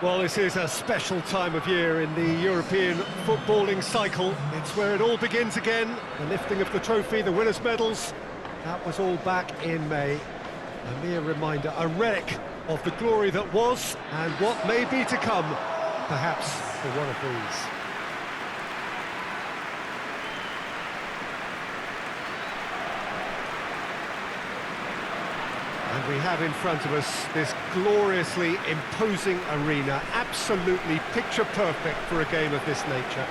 Well, this is a special time of year in the European footballing cycle. It's where it all begins again. The lifting of the trophy, the winners' medals. That was all back in May. A mere reminder, a relic of the glory that was and what may be to come, perhaps for one of these. And we have in front of us this gloriously imposing arena, absolutely picture perfect for a game of this nature.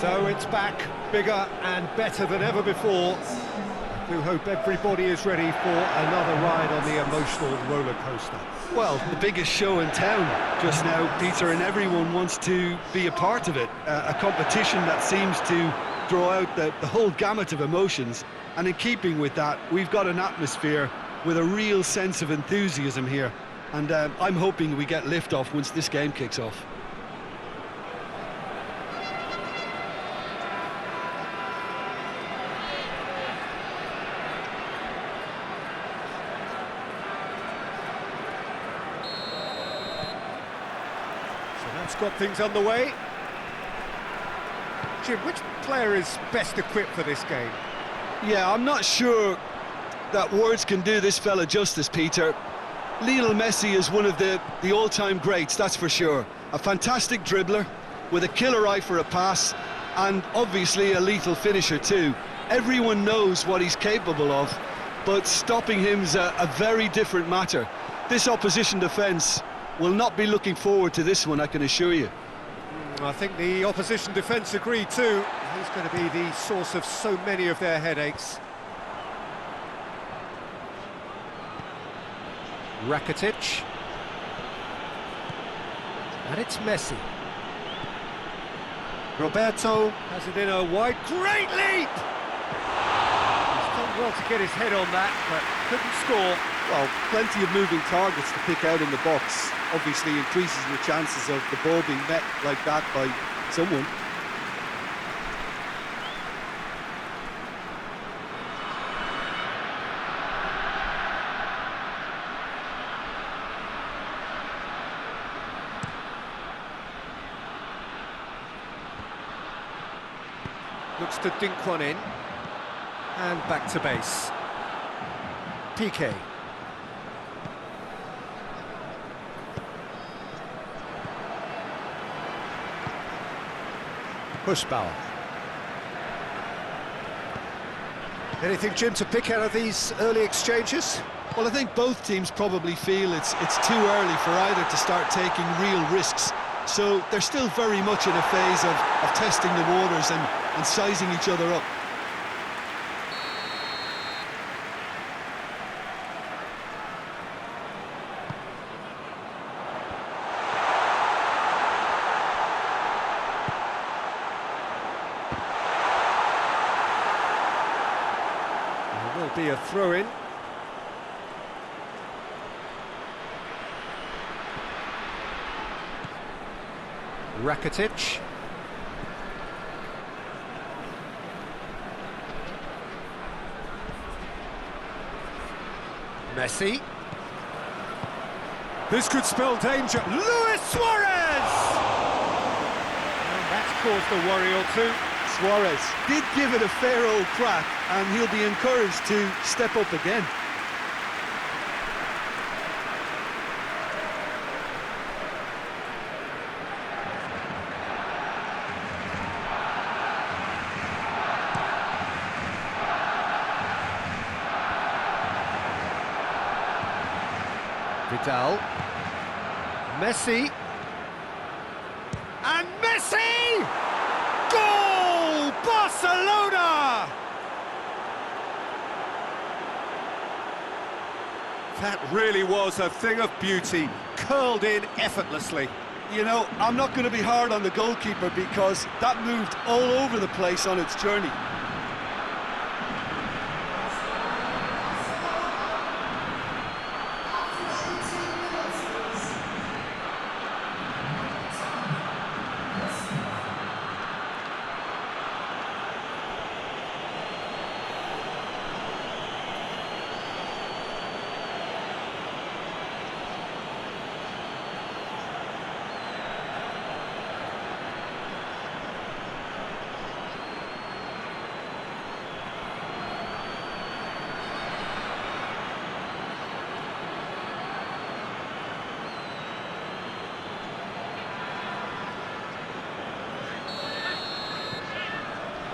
So it's back, bigger and better than ever before. I do hope everybody is ready for another ride on the emotional roller coaster. Well, the biggest show in town just now, Peter, and everyone wants to be a part of it. A competition that seems to draw out the whole gamut of emotions. And in keeping with that, we've got an atmosphere with a real sense of enthusiasm here. And I'm hoping we get lift-off once this game kicks off. That's got things underway. Jim, which player is best equipped for this game? Yeah, I'm not sure that words can do this fella justice, Peter. Lionel Messi is one of the all-time greats, that's for sure. A fantastic dribbler, with a killer eye for a pass, and obviously a lethal finisher too. Everyone knows what he's capable of, but stopping him is a very different matter. This opposition defence will not be looking forward to this one, I can assure you. I think the opposition defence agree too. He's going to be the source of so many of their headaches. Rakitic. And it's Messi. Roberto has it in a wide, great leap! He's done well to get his head on that, but couldn't score. Well, plenty of moving targets to pick out in the box. Obviously increases the chances of the ball being met like that by someone. Looks to dink one in. And back to base. PK. Pushbauer. Anything, Jim, to pick out of these early exchanges? Well, I think both teams probably feel it's too early for either to start taking real risks. So they're still very much in a phase of testing the waters and sizing each other up. Will be a throw-in. Rakitic. Messi. This could spell danger. Luis Suarez! And that's caused a worry or two. Suarez did give it a fair old crack, and he'll be encouraged to step up again. Vidal. Messi. And Messi! Goal! Barcelona! That really was a thing of beauty, curled in effortlessly. You know, I'm not going to be hard on the goalkeeper because that moved all over the place on its journey.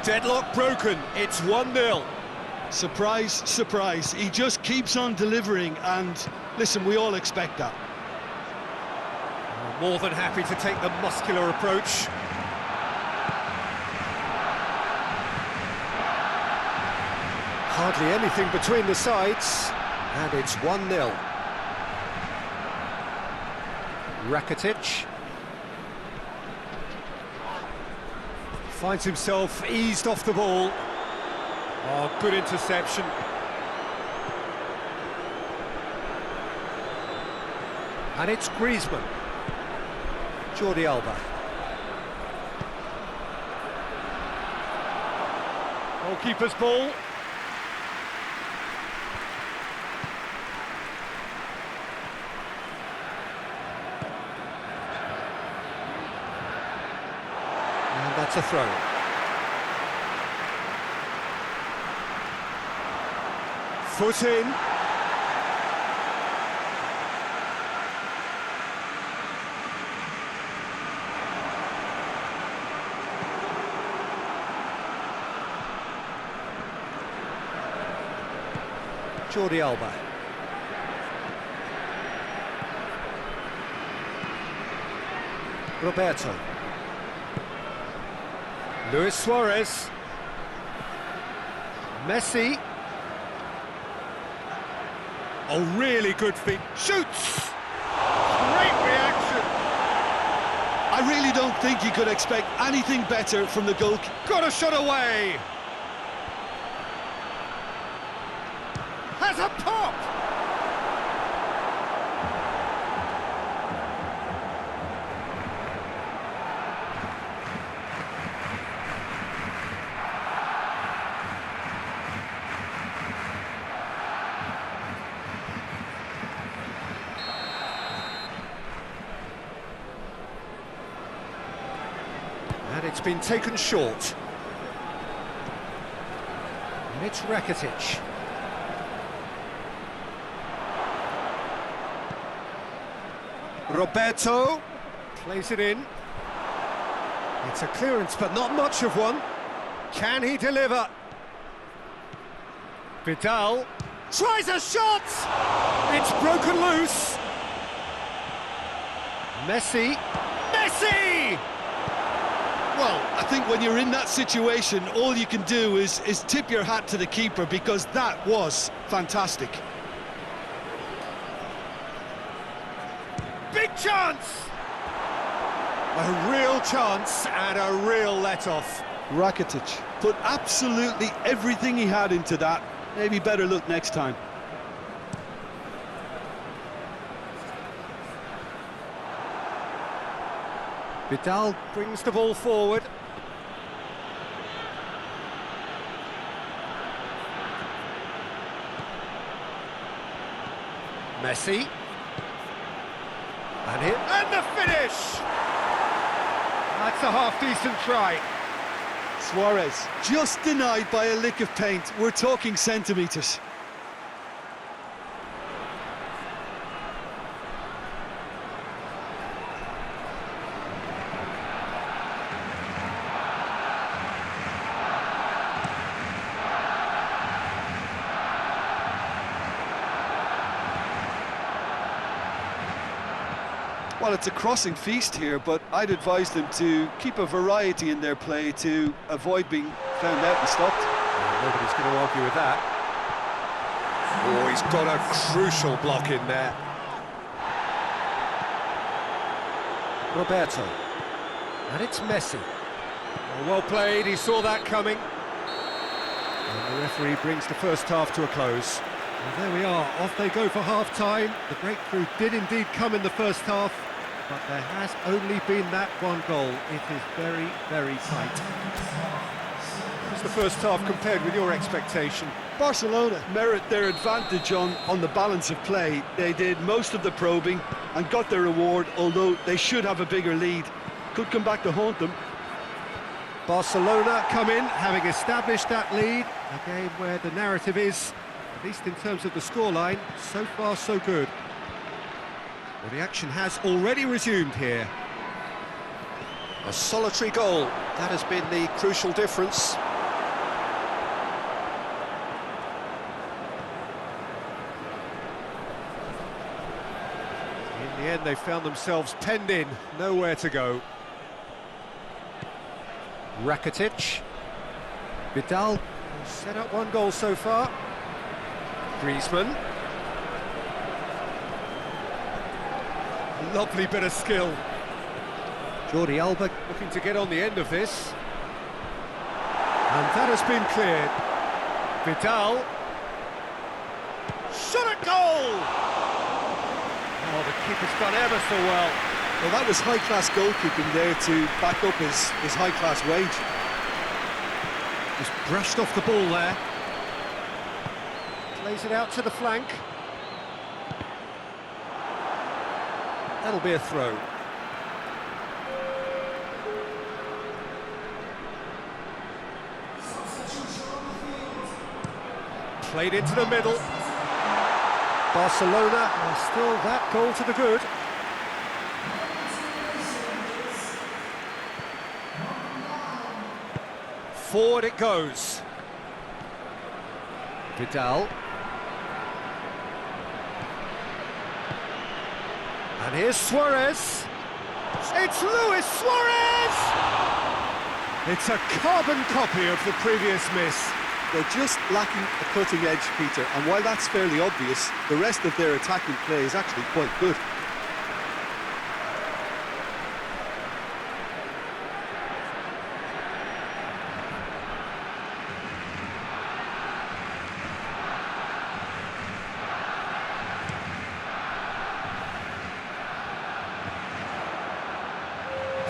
Deadlock broken, it's 1-0. Surprise, surprise. He just keeps on delivering, and listen, we all expect that. More than happy to take the muscular approach. Hardly anything between the sides, and it's 1-0. Rakitic finds himself eased off the ball. Oh, good interception. And it's Griezmann. Jordi Alba. Goalkeeper's ball. And that's a throw. Foot in. Jordi Alba. Roberto. Luis Suarez. Messi. Oh, really good feet. Shoots! Great reaction! I really don't think you could expect anything better from the goalkeeper. Got a shot away! Has a pop! And it's been taken short. And it's Rakitic. Roberto plays it in. It's a clearance, but not much of one. Can he deliver? Vidal tries a shot! It's broken loose. Messi. Messi! Well, I think when you're in that situation, all you can do is tip your hat to the keeper, because that was fantastic. Big chance! A real chance and a real let-off. Rakitic put absolutely everything he had into that. Maybe better look next time. Vidal brings the ball forward. Messi. And the finish! That's a half-decent try. Suarez just denied by a lick of paint. We're talking centimetres. Well, it's a crossing feast here, but I'd advise them to keep a variety in their play to avoid being found out and stopped. Nobody's going to argue with that. Oh, he's got a crucial block in there. Roberto. And it's Messi. Oh, well played, he saw that coming. And the referee brings the first half to a close. And there we are, off they go for half-time. The breakthrough did indeed come in the first half, but there has only been that one goal. It is very, very tight. How's the first half compared with your expectation? Barcelona merit their advantage on the balance of play. They did most of the probing and got their reward, although they should have a bigger lead. Could come back to haunt them. Barcelona come in, having established that lead. A game where the narrative is, at least in terms of the scoreline, so far so good. Well, the action has already resumed here. A solitary goal, that has been the crucial difference. the end, they found themselves penned in, nowhere to go. Rakitic. Vidal set up one goal so far. Griezmann. Lovely bit of skill. Jordi Alba looking to get on the end of this. And that has been cleared. Vidal. Shot at goal! Oh, the keeper's done ever so well. Well, that was high-class goalkeeping there to back up his high-class wage. Just brushed off the ball there. Plays it out to the flank. That'll be a throw. Played into the middle. Barcelona are still that goal to the good. Forward it goes. Vidal. And here's Suarez. It's Luis Suarez! It's a carbon copy of the previous miss. They're just lacking a cutting edge, Peter, and while that's fairly obvious, the rest of their attacking play is actually quite good.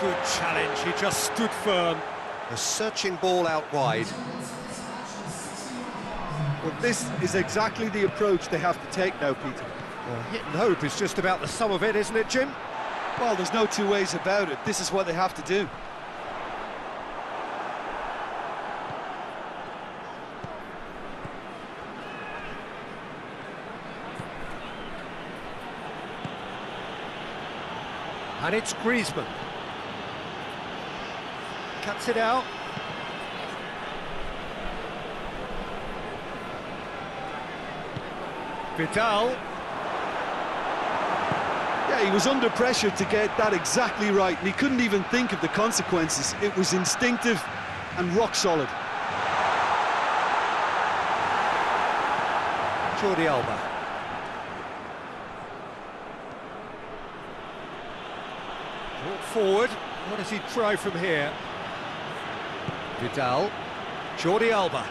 Good challenge, he just stood firm. A searching ball out wide. Well, this is exactly the approach they have to take now, Peter. Well, hit and hope is just about the sum of it, isn't it, Jim? Well, there's no two ways about it. This is what they have to do. And it's Griezmann. Cuts it out. Vidal. Yeah, he was under pressure to get that exactly right, and he couldn't even think of the consequences. It was instinctive and rock solid. Jordi Alba. Brought forward. What does he try from here? Vidal. Jordi Alba.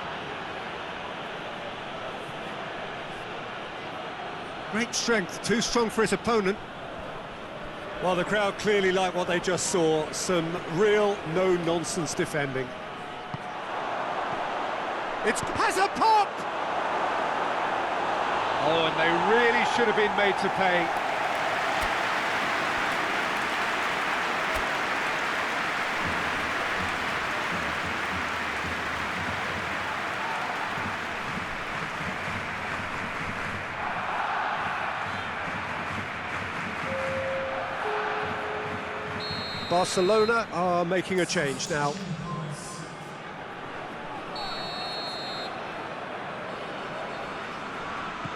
Great strength, too strong for his opponent. Well, the crowd clearly like what they just saw. Some real no-nonsense defending. It has a pop! Oh, and they really should have been made to pay. Barcelona are making a change now.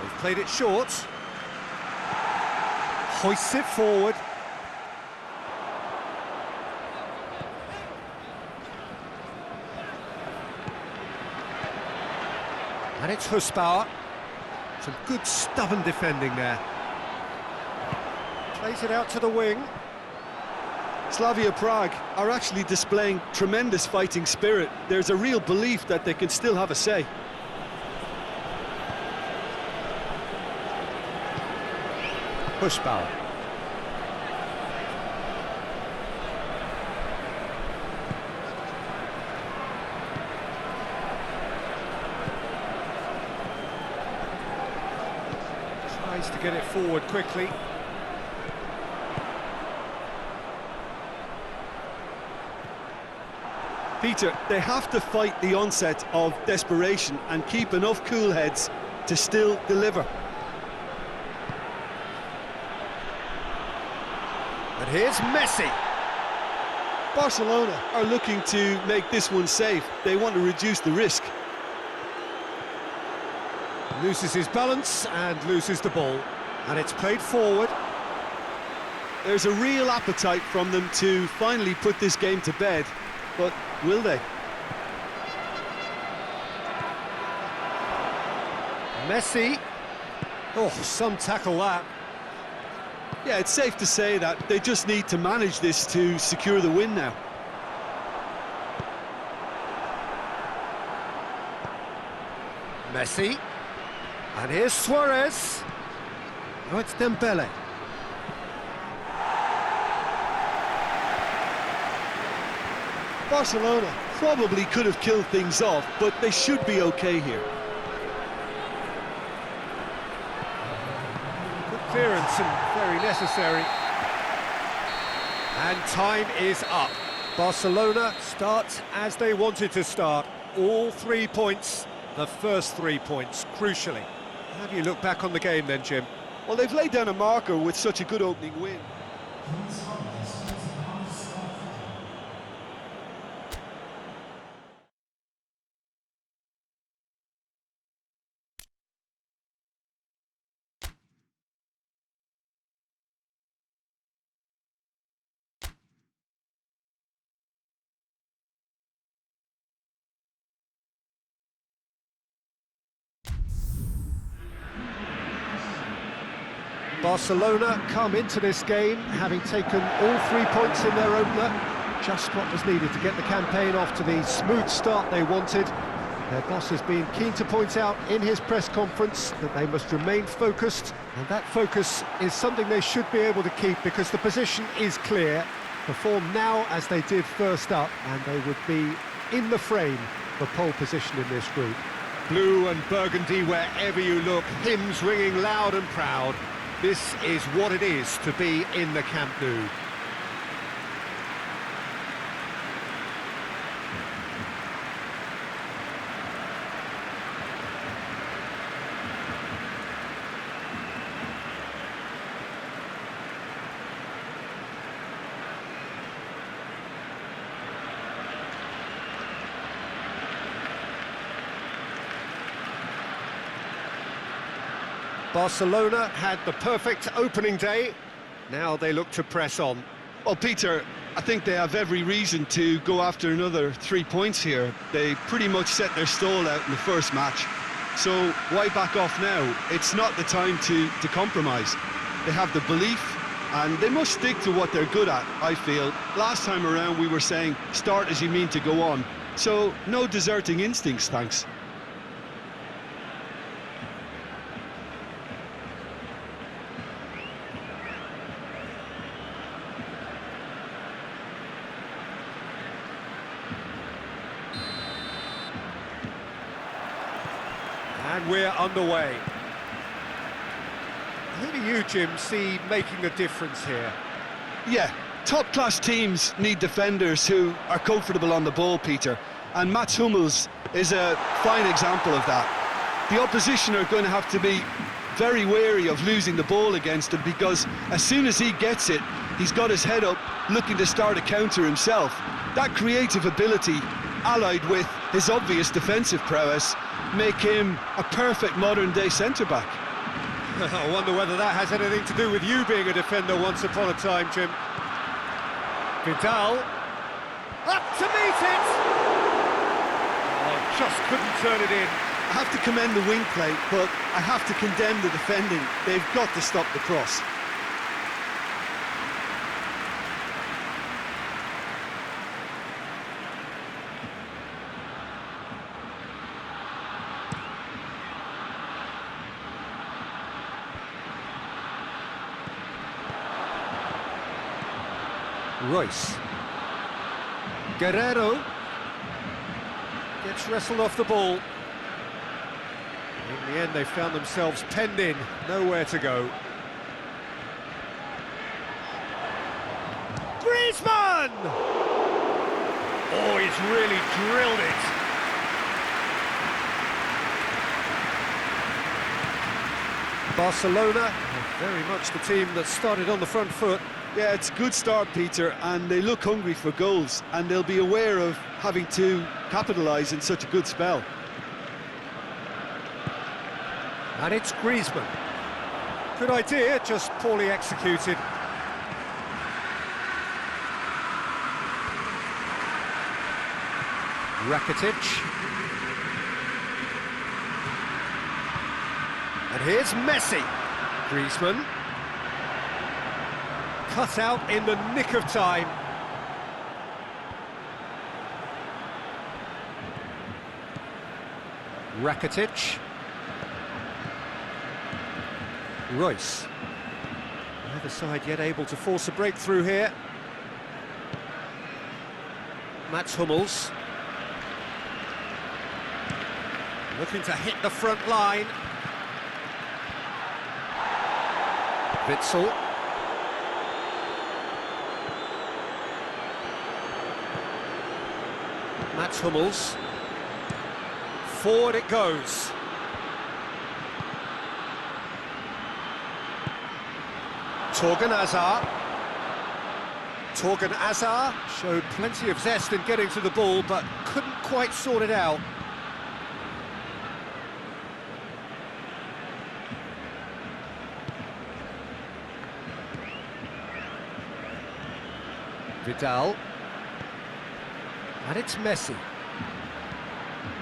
They've played it short. Hoists it forward. And it's Husbauer. Some good stubborn defending there. Plays it out to the wing. Slavia Prague are actually displaying tremendous fighting spirit. There's a real belief that they can still have a say. Husbauer. Tries to get it forward quickly. Peter, they have to fight the onset of desperation and keep enough cool heads to still deliver. And here's Messi. Barcelona are looking to make this one safe. They want to reduce the risk. Loses his balance and loses the ball. And it's played forward. There's a real appetite from them to finally put this game to bed, but will they? Messi. Oh, some tackle that. Yeah, it's safe to say that they just need to manage this to secure the win now. Messi. And here's Suarez. Oh, it's Dembele. Barcelona probably could have killed things off, but they should be okay here. Good clearance and very necessary. And time is up. Barcelona start as they wanted to start. All 3 points, the first 3 points, crucially. How do you look back on the game then, Jim? Well, they've laid down a marker with such a good opening win. Barcelona come into this game having taken all 3 points in their opener. Just what was needed to get the campaign off to the smooth start they wanted. Their boss has been keen to point out in his press conference that they must remain focused, and that focus is something they should be able to keep because the position is clear. Perform now as they did first up, and they would be in the frame for pole position in this group. Blue and burgundy wherever you look, hymns ringing loud and proud. This is what it is to be in the Camp Nou. Barcelona had the perfect opening day. Now they look to press on. Well, Peter, I think they have every reason to go after another 3 points here. They pretty much set their stall out in the first match. So why back off now? It's not the time to compromise. They have the belief and they must stick to what they're good at, I feel. Last time around we were saying start as you mean to go on. So no deserting instincts, thanks. And we're underway. Who do you, Jim, see making a difference here? Yeah, top-class teams need defenders who are comfortable on the ball, Peter. And Mats Hummels is a fine example of that. The opposition are going to have to be very wary of losing the ball against him because as soon as he gets it, he's got his head up, looking to start a counter himself. That creative ability, allied with his obvious defensive prowess, make him a perfect modern-day centre-back. I wonder whether that has anything to do with you being a defender once upon a time, Jim. Vidal, up to meet it! Oh, just couldn't turn it in. I have to commend the wing play, but I have to condemn the defending. They've got to stop the cross. Royce. Guerrero gets wrestled off the ball. In the end, they found themselves penned in, nowhere to go. Griezmann! Oh, he's really drilled it. Barcelona, very much the team that started on the front foot. Yeah, it's a good start, Peter, and they look hungry for goals, and they'll be aware of having to capitalise in such a good spell. And it's Griezmann. Good idea, just poorly executed. Rakitic. And here's Messi. Griezmann. Cut out in the nick of time. Rakitic. Royce. Neither side yet able to force a breakthrough here. Mats Hummels. Looking to hit the front line. Witsel. Mats Hummels. Forward it goes. Torgan Hazard. Torgan Hazard showed plenty of zest in getting to the ball, but couldn't quite sort it out. Vidal. And it's Messi.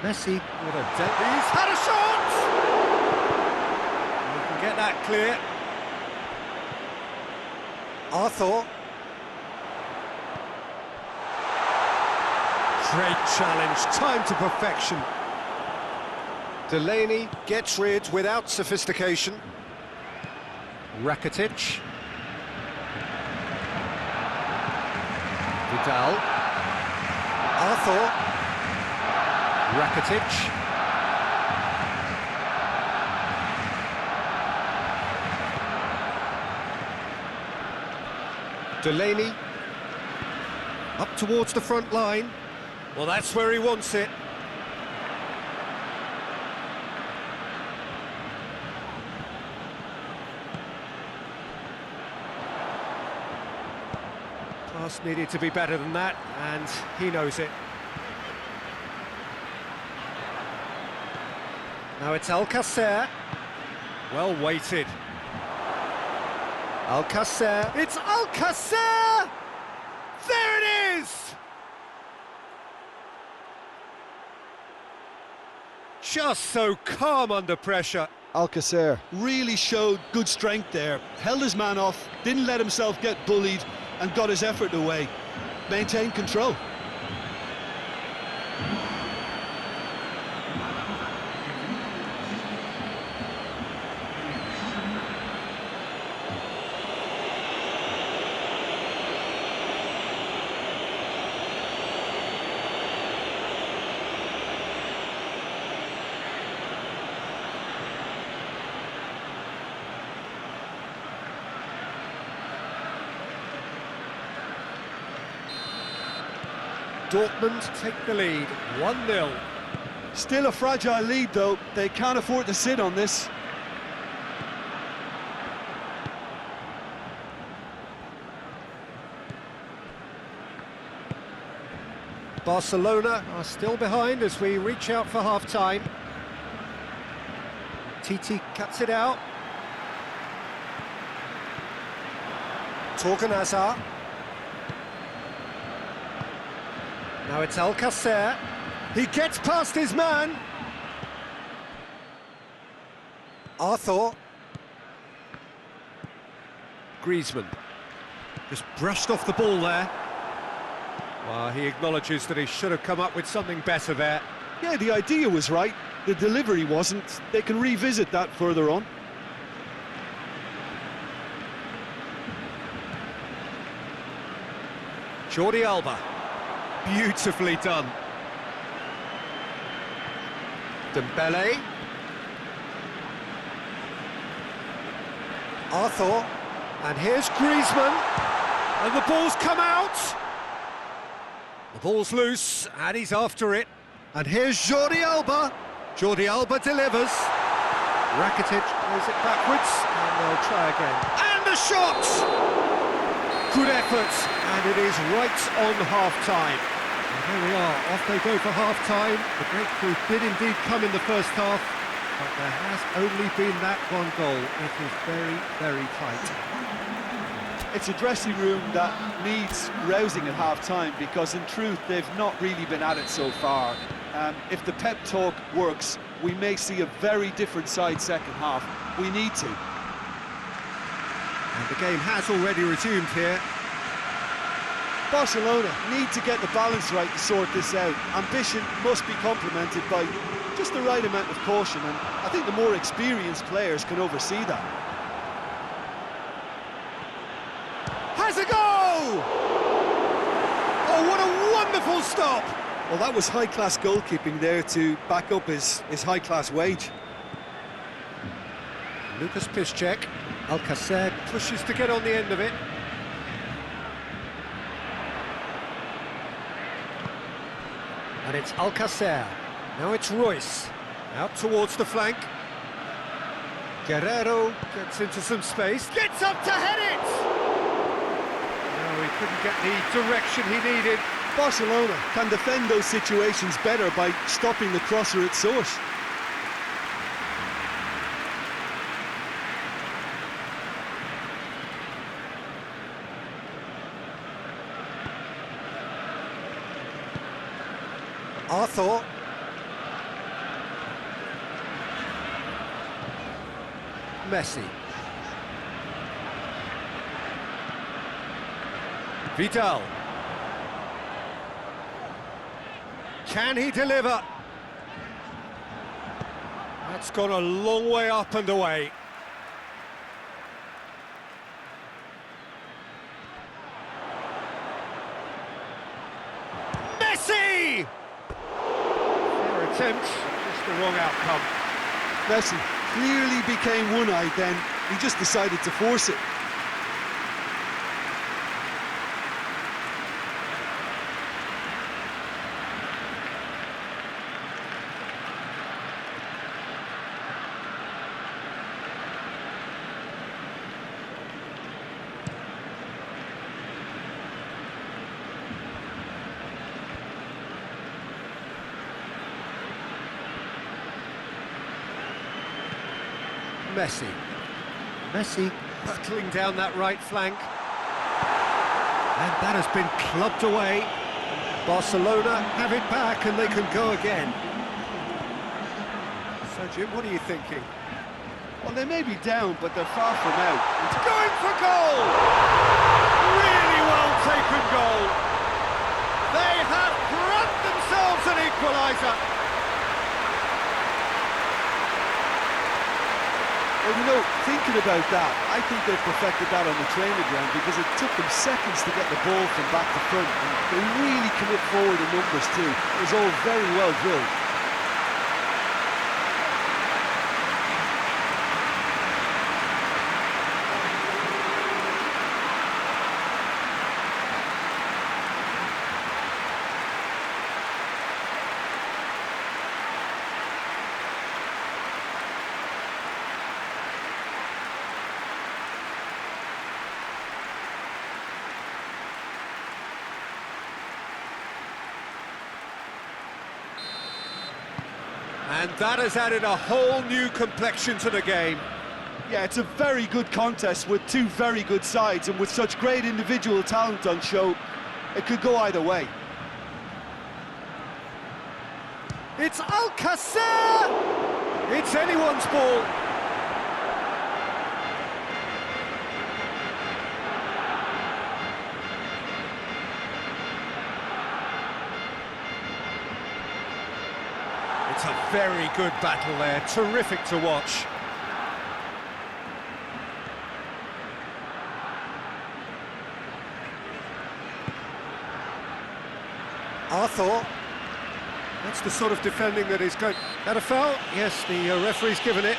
Messi with a he's had a shot! We can get that clear. Arthur. Great challenge, time to perfection. Delaney gets rid without sophistication. Rakitic. Vidal. Arthur. Rakitic. Delaney. Up towards the front line. Well, that's where he wants it. Pass needed to be better than that, and he knows it. Now it's Alcacer. Well weighted. Alcacer. It's Alcacer! There it is! Just so calm under pressure. Alcacer really showed good strength there. Held his man off, didn't let himself get bullied, and got his effort away. Maintained control. Dortmund take the lead, 1-0. Still a fragile lead, though. They can't afford to sit on this. Barcelona are still behind as we reach out for half-time. Titi cuts it out. Torgan Hazard. Now it's Alcacer. He gets past his man. Arthur. Griezmann. Just brushed off the ball there. Well, he acknowledges that he should have come up with something better there. Yeah, the idea was right. The delivery wasn't. They can revisit that further on. Jordi Alba. Beautifully done. Dembele. Arthur. And here's Griezmann. And the ball's come out. The ball's loose, and he's after it. And here's Jordi Alba. Jordi Alba delivers. Rakitic plays it backwards, and they'll try again. And the shot! Good effort, and it is right on half-time. And here we are, off they go for half-time. The breakthrough did indeed come in the first half, but there has only been that one goal. It is very, very tight. It's a dressing room that needs rousing at half-time, because in truth they've not really been at it so far. If the pep talk works, we may see a very different side second half. We need to. And the game has already resumed here. Barcelona need to get the balance right to sort this out. Ambition must be complemented by just the right amount of caution, and I think the more experienced players can oversee that. Has a go! Oh, what a wonderful stop! Well, that was high-class goalkeeping there to back up his high-class wage. Lucas Piszczek. Alcacer pushes to get on the end of it. And it's Alcacer. Now it's Royce. Out towards the flank. Guerrero gets into some space. Gets up to head it! No, he couldn't get the direction he needed. Barcelona can defend those situations better by stopping the crosser at source. Arthur. Messi. Vidal. Can he deliver? That's gone a long way up and away. Messi! Fair attempt, just the wrong outcome. Messi clearly became one-eyed then. He just decided to force it. Messi battling down that right flank. And that has been clubbed away. Barcelona have it back and they can go again. So Jim, what are you thinking? Well, they may be down, but they're far from out. It's going for goal! Really well taken goal. They have grabbed themselves an equalizer. Well, you know, thinking about that, I think they've perfected that on the training ground, because it took them seconds to get the ball from back to front, and they really commit forward in numbers too. It was all very well drilled. And that has added a whole new complexion to the game. Yeah, it's a very good contest with two very good sides, and with such great individual talent on show, it could go either way. It's Alcacer! It's anyone's ball. It's a very good battle there, terrific to watch. Arthur. That's the sort of defending that is going. That a foul? Yes, the referee's given it.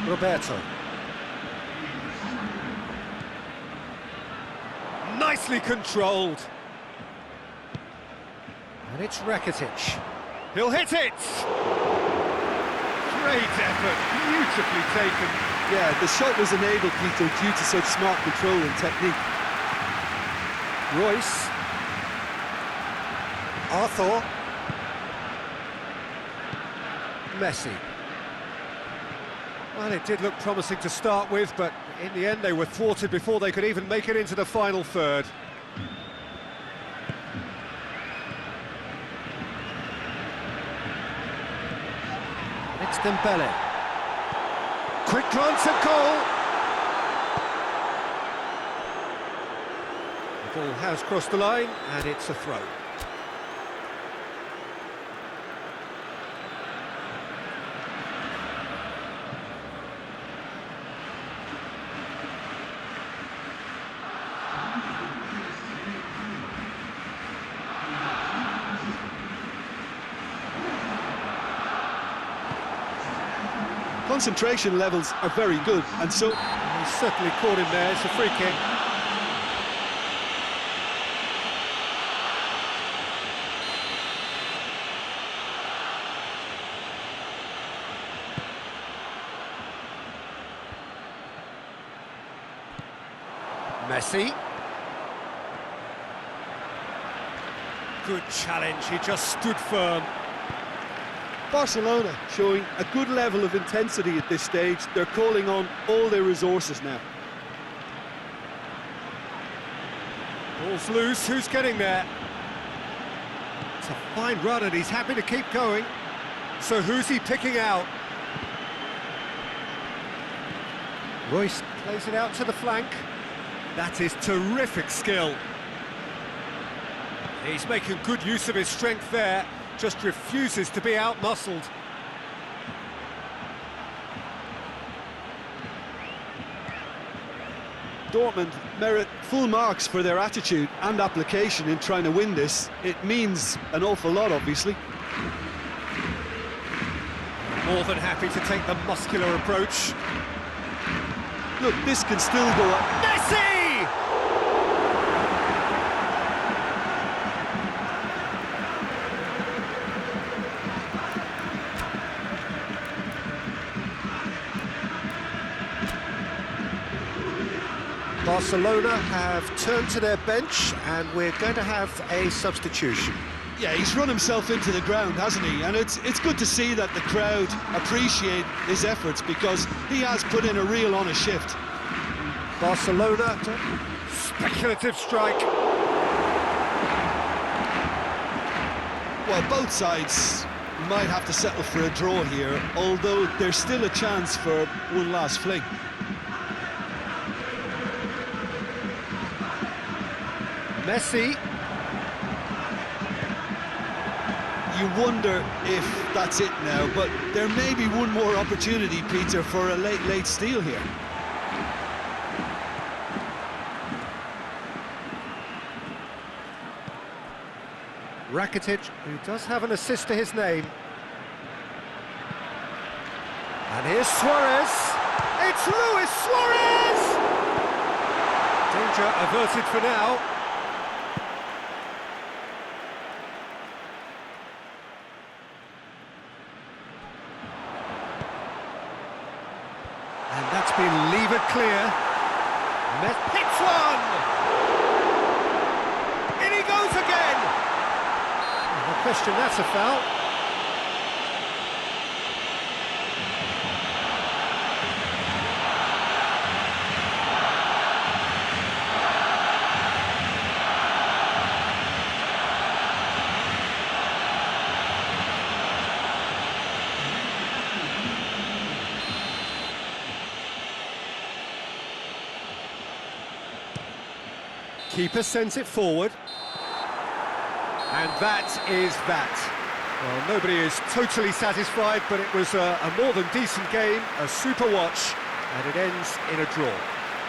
Roberto. Nicely controlled. And it's Rakitic. He'll hit it! Great effort, beautifully taken. Yeah, the shot was enabled, Peter, due to such smart control and technique. Royce. Arthur. Messi. Well, it did look promising to start with, but in the end they were thwarted before they could even make it into the final third. It's Dembele. Quick glance at goal. The ball has crossed the line, and it's a throw. Concentration levels are very good, and so... He's certainly caught him there, it's a free kick. Messi. Good challenge, he just stood firm. Barcelona showing a good level of intensity at this stage. They're calling on all their resources now. Ball's loose, who's getting there? It's a fine run and he's happy to keep going. So who's he picking out? Royce plays it out to the flank. That is terrific skill. He's making good use of his strength there. Just refuses to be out-muscled. Dortmund merit full marks for their attitude and application in trying to win this. It means an awful lot, obviously. More than happy to take the muscular approach. Look, this can still go up. Messi! Barcelona have turned to their bench and we're going to have a substitution. Yeah, he's run himself into the ground, hasn't he? And it's good to see that the crowd appreciate his efforts because he has put in a real honest shift. Barcelona, speculative strike. Well, both sides might have to settle for a draw here, although there's still a chance for one last fling. Messi. You wonder if that's it now, but there may be one more opportunity, Peter, for a late steal here. Rakitic, who does have an assist to his name. And here's Suarez. It's Luis Suarez! Danger averted for now. And that's been levered clear. Hits one! In he goes again! No question, that's a foul. Keeper sends it forward. And that is that. Well, nobody is totally satisfied, but it was a more than decent game, a super watch, and it ends in a draw.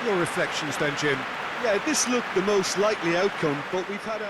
Your reflections then, Jim? Yeah, this looked the most likely outcome, but we've had a...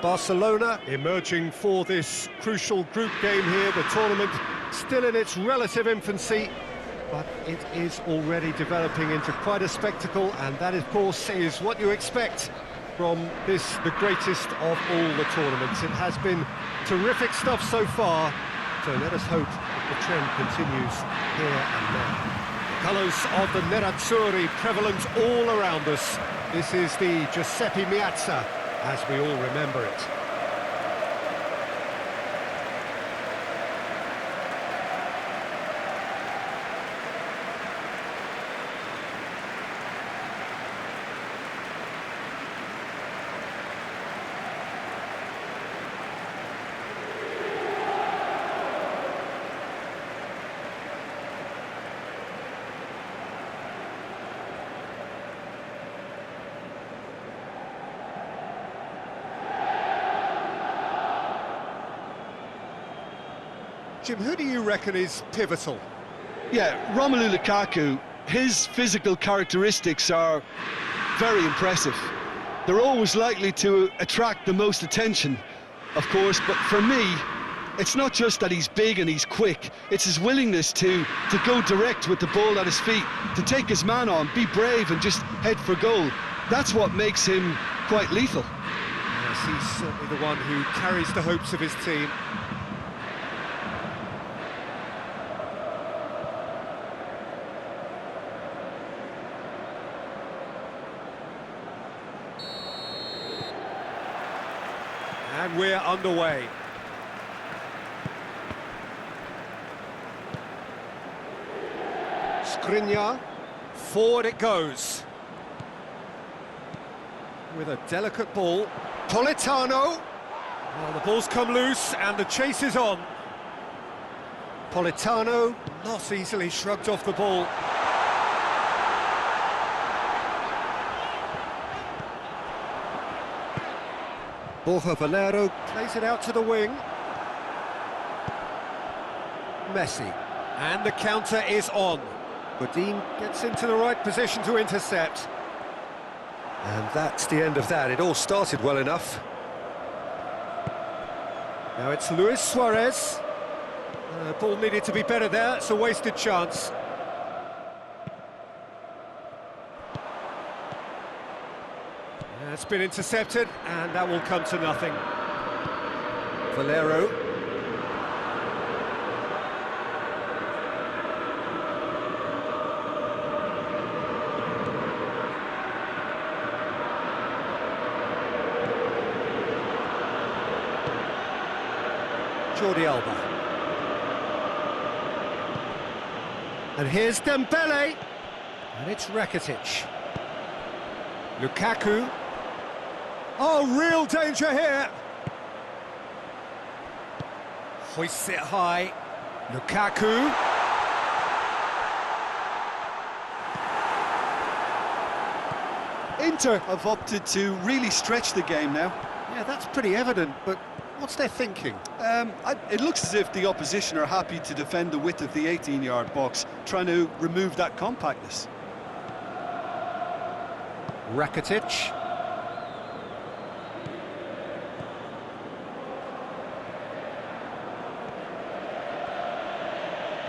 Barcelona emerging for this crucial group game here. The tournament still in its relative infancy, but it is already developing into quite a spectacle, and that, of course, is what you expect from this, the greatest of all the tournaments. It has been terrific stuff so far, so let us hope that the trend continues here and now. The colours of the Nerazzurri prevalent all around us. This is the Giuseppe Meazza, as we all remember it. Jim, who do you reckon is pivotal? Yeah, Romelu Lukaku, his physical characteristics are very impressive. They're always likely to attract the most attention, of course, but for me, it's not just that he's big and he's quick, it's his willingness to go direct with the ball at his feet, to take his man on, be brave and just head for goal. That's what makes him quite lethal. Yes, he's certainly the one who carries the hopes of his team. And we're underway. Skriniar, forward it goes. With a delicate ball. Politano. Well, the ball's come loose and the chase is on. Politano not easily shrugged off the ball. Borja Valero plays it out to the wing. Messi. And the counter is on. Godin gets into the right position to intercept. And that's the end of that. It all started well enough. Now it's Luis Suarez. Ball needed to be better there. It's a wasted chance. It's been intercepted, and that will come to nothing. Valero. Jordi Alba. And here's Dembele. And it's Rakitic. Lukaku. Oh, real danger here. Hoists it high. Lukaku. Inter have opted to really stretch the game now. Yeah, that's pretty evident, but what's their thinking? It looks as if the opposition are happy to defend the width of the 18-yard box, trying to remove that compactness. Rakitic.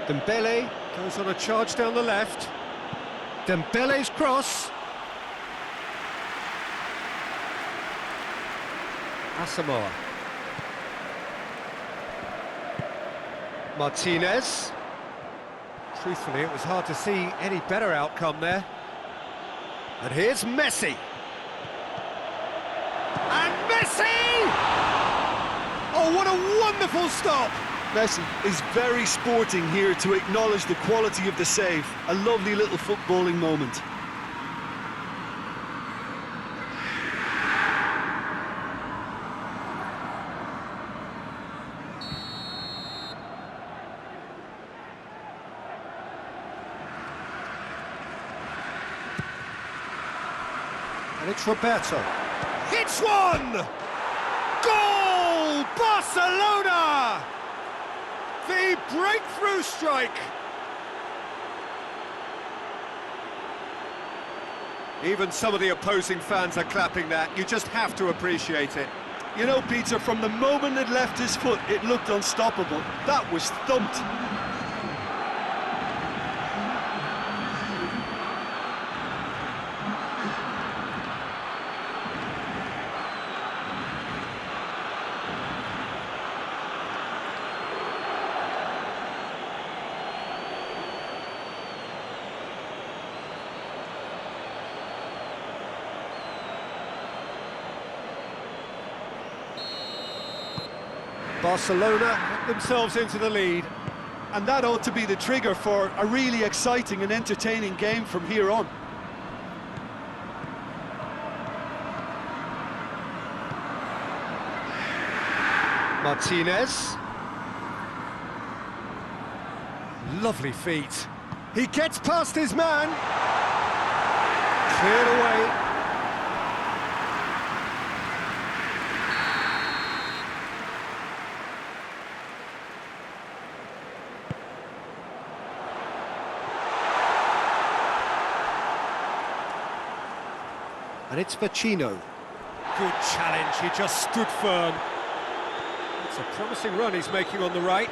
Dembele goes on a charge down the left. Dembele's cross. Asamoah. Martinez. Truthfully, it was hard to see any better outcome there. And here's Messi. And Messi! Oh, what a wonderful stop! Messi is very sporting here to acknowledge the quality of the save. A lovely little footballing moment. And it's Roberto. Hits one! Goal! Barcelona! The breakthrough strike! Even some of the opposing fans are clapping that. You just have to appreciate it. You know, Peter, from the moment it left his foot, it looked unstoppable. That was thumped. Barcelona get themselves into the lead. And that ought to be the trigger for a really exciting and entertaining game from here on. Martinez. Lovely feet. He gets past his man. Cleared away. And it's Vecino. Good challenge, he just stood firm. It's a promising run he's making on the right.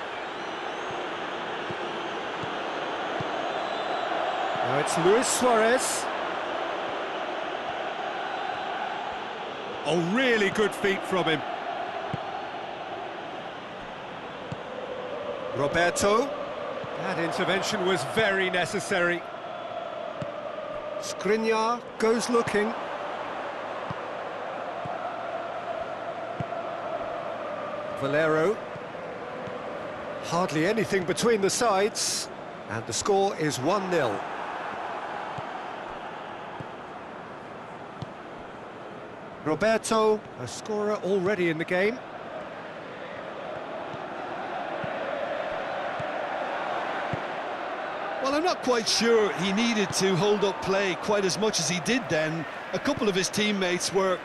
Now it's Luis Suarez. Oh, really good feet from him. Roberto. That intervention was very necessary. Skriniar goes looking. Valero. Hardly anything between the sides, and the score is 1-0. Roberto, a scorer already in the game. Well, I'm not quite sure he needed to hold up play quite as much as he did then. A couple of his teammates were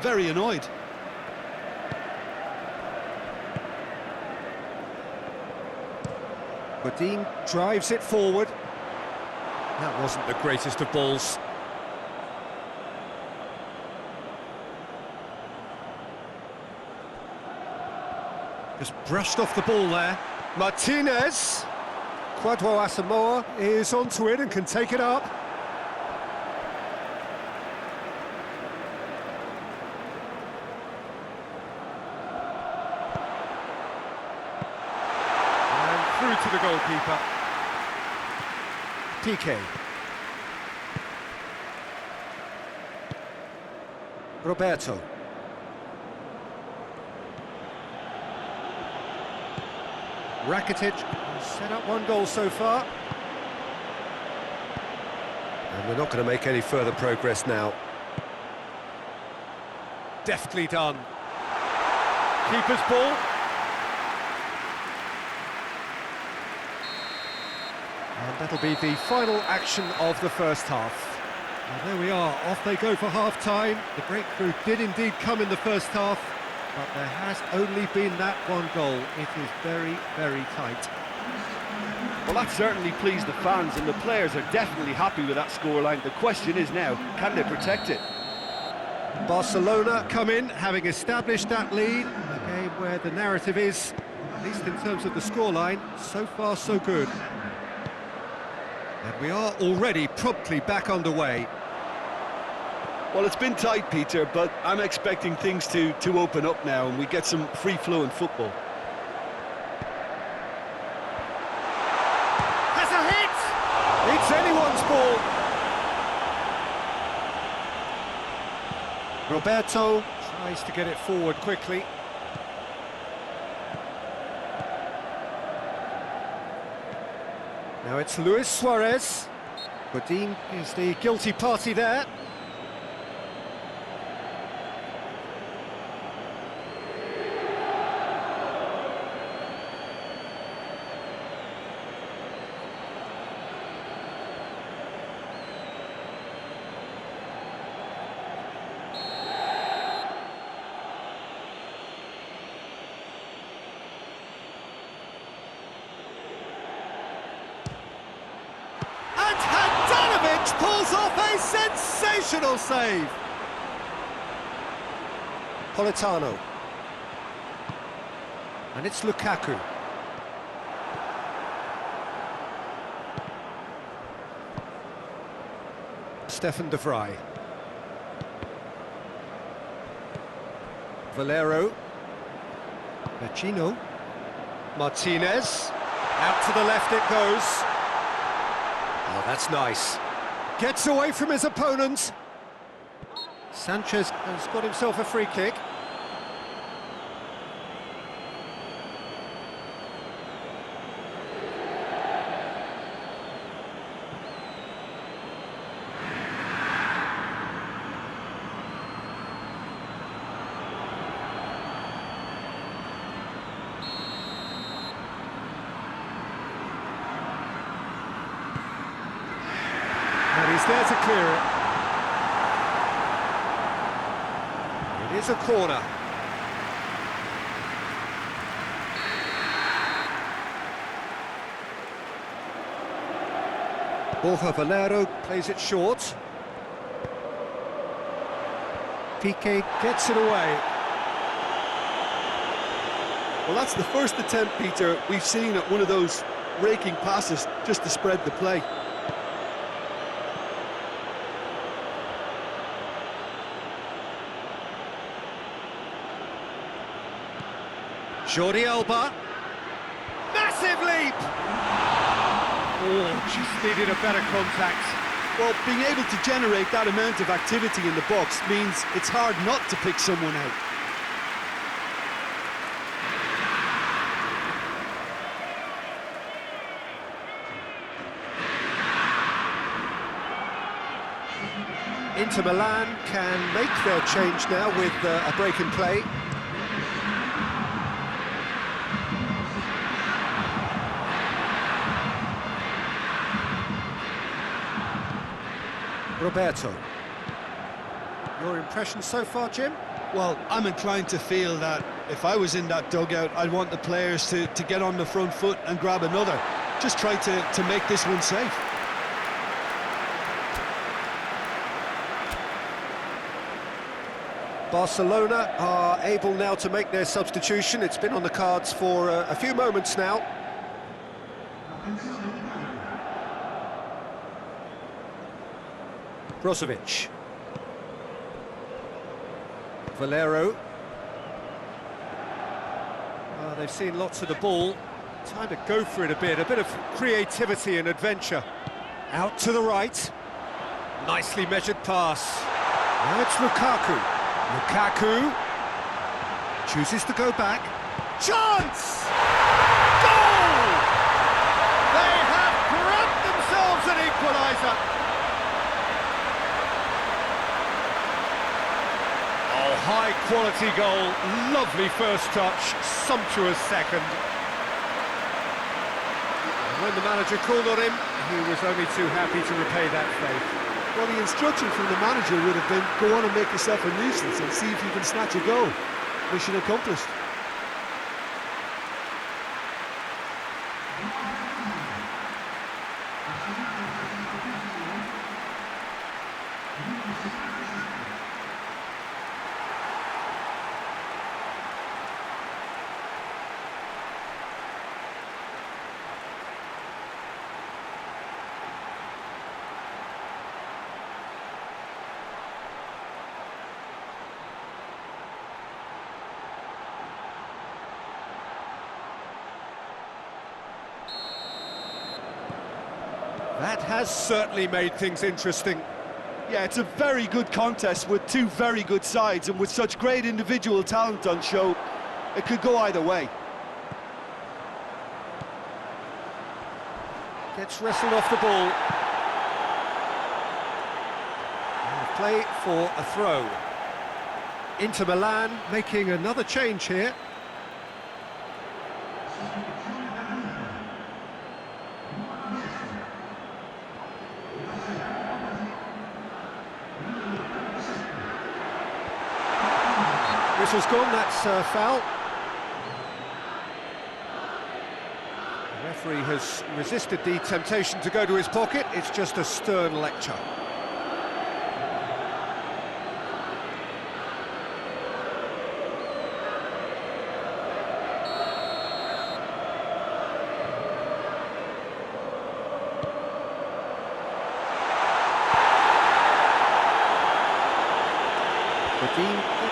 very annoyed. Godin drives it forward. That wasn't the greatest of balls. Just brushed off the ball there. Martinez. Kwadwo Asamoah is onto it and can take it up. Through to the goalkeeper. PK. Roberto. Rakitic has set up one goal so far. And we're not going to make any further progress now. Deftly done. Keeper's ball. And that'll be the final action of the first half. And there we are, off they go for half-time. The breakthrough did indeed come in the first half, but there has only been that one goal. It is very, very tight. Well, that certainly pleased the fans, and the players are definitely happy with that scoreline. The question is now, can they protect it? Barcelona come in, having established that lead. A game where the narrative is, at least in terms of the scoreline, so far so good. And we are already promptly back underway. Well, it's been tight, Peter, but I'm expecting things to open up now and we get some free-flowing football. Has a hit! It's anyone's ball. Roberto tries to get it forward quickly. Now it's Luis Suarez. Godin is the guilty party there. Pulls off a sensational save. Politano. And it's Lukaku. Stefan de Vrij. Valero. Vecino. Martinez. Out to the left it goes. Oh, that's nice. Gets away from his opponent. Sanchez has got himself a free kick. And he's there to clear it. It is a corner. Borja Valero plays it short. Piqué gets it away. Well, that's the first attempt, Peter, we've seen at one of those raking passes just to spread the play. Jordi Alba. Massive leap! Oh, just needed a better contact. Well, being able to generate that amount of activity in the box means it's hard not to pick someone out. Inter Milan can make their change now with a break in play. Roberto. Your impression so far, Jim? Well, I'm inclined to feel that if I was in that dugout, I'd want the players to get on the front foot and grab another. Just try to make this one safe. Barcelona are able now to make their substitution. It's been on the cards for a few moments now. Brozovic. Valero. They've seen lots of the ball. Time to go for it a bit of creativity and adventure. Out to the right. Nicely measured pass. Now it's Lukaku. Lukaku chooses to go back. Chance! Goal! They have grabbed themselves an equalizer. Oh, high quality goal, lovely first touch, sumptuous second. And when the manager called on him, he was only too happy to repay that faith. Well, the instruction from the manager would have been, go on and make yourself a nuisance and see if you can snatch a goal. Mission accomplished. That has certainly made things interesting. Yeah, it's a very good contest with two very good sides, and with such great individual talent on show, it could go either way. Gets wrestled off the ball. And play for a throw. Inter Milan making another change here. Whistle's gone, that's foul. The referee has resisted the temptation to go to his pocket. It's just a stern lecture.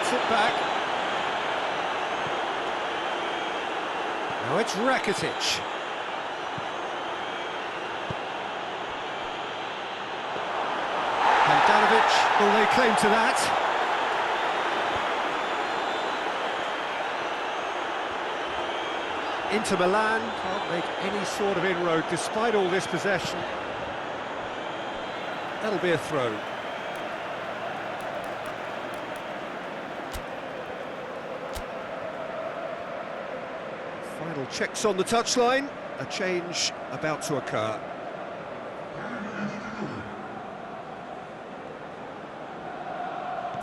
Gets it back. Now it's Rakitic. Handanovic, will they claim to that? Inter Milan can't make any sort of inroad despite all this possession. That'll be a throw. Final checks on the touchline. A change about to occur.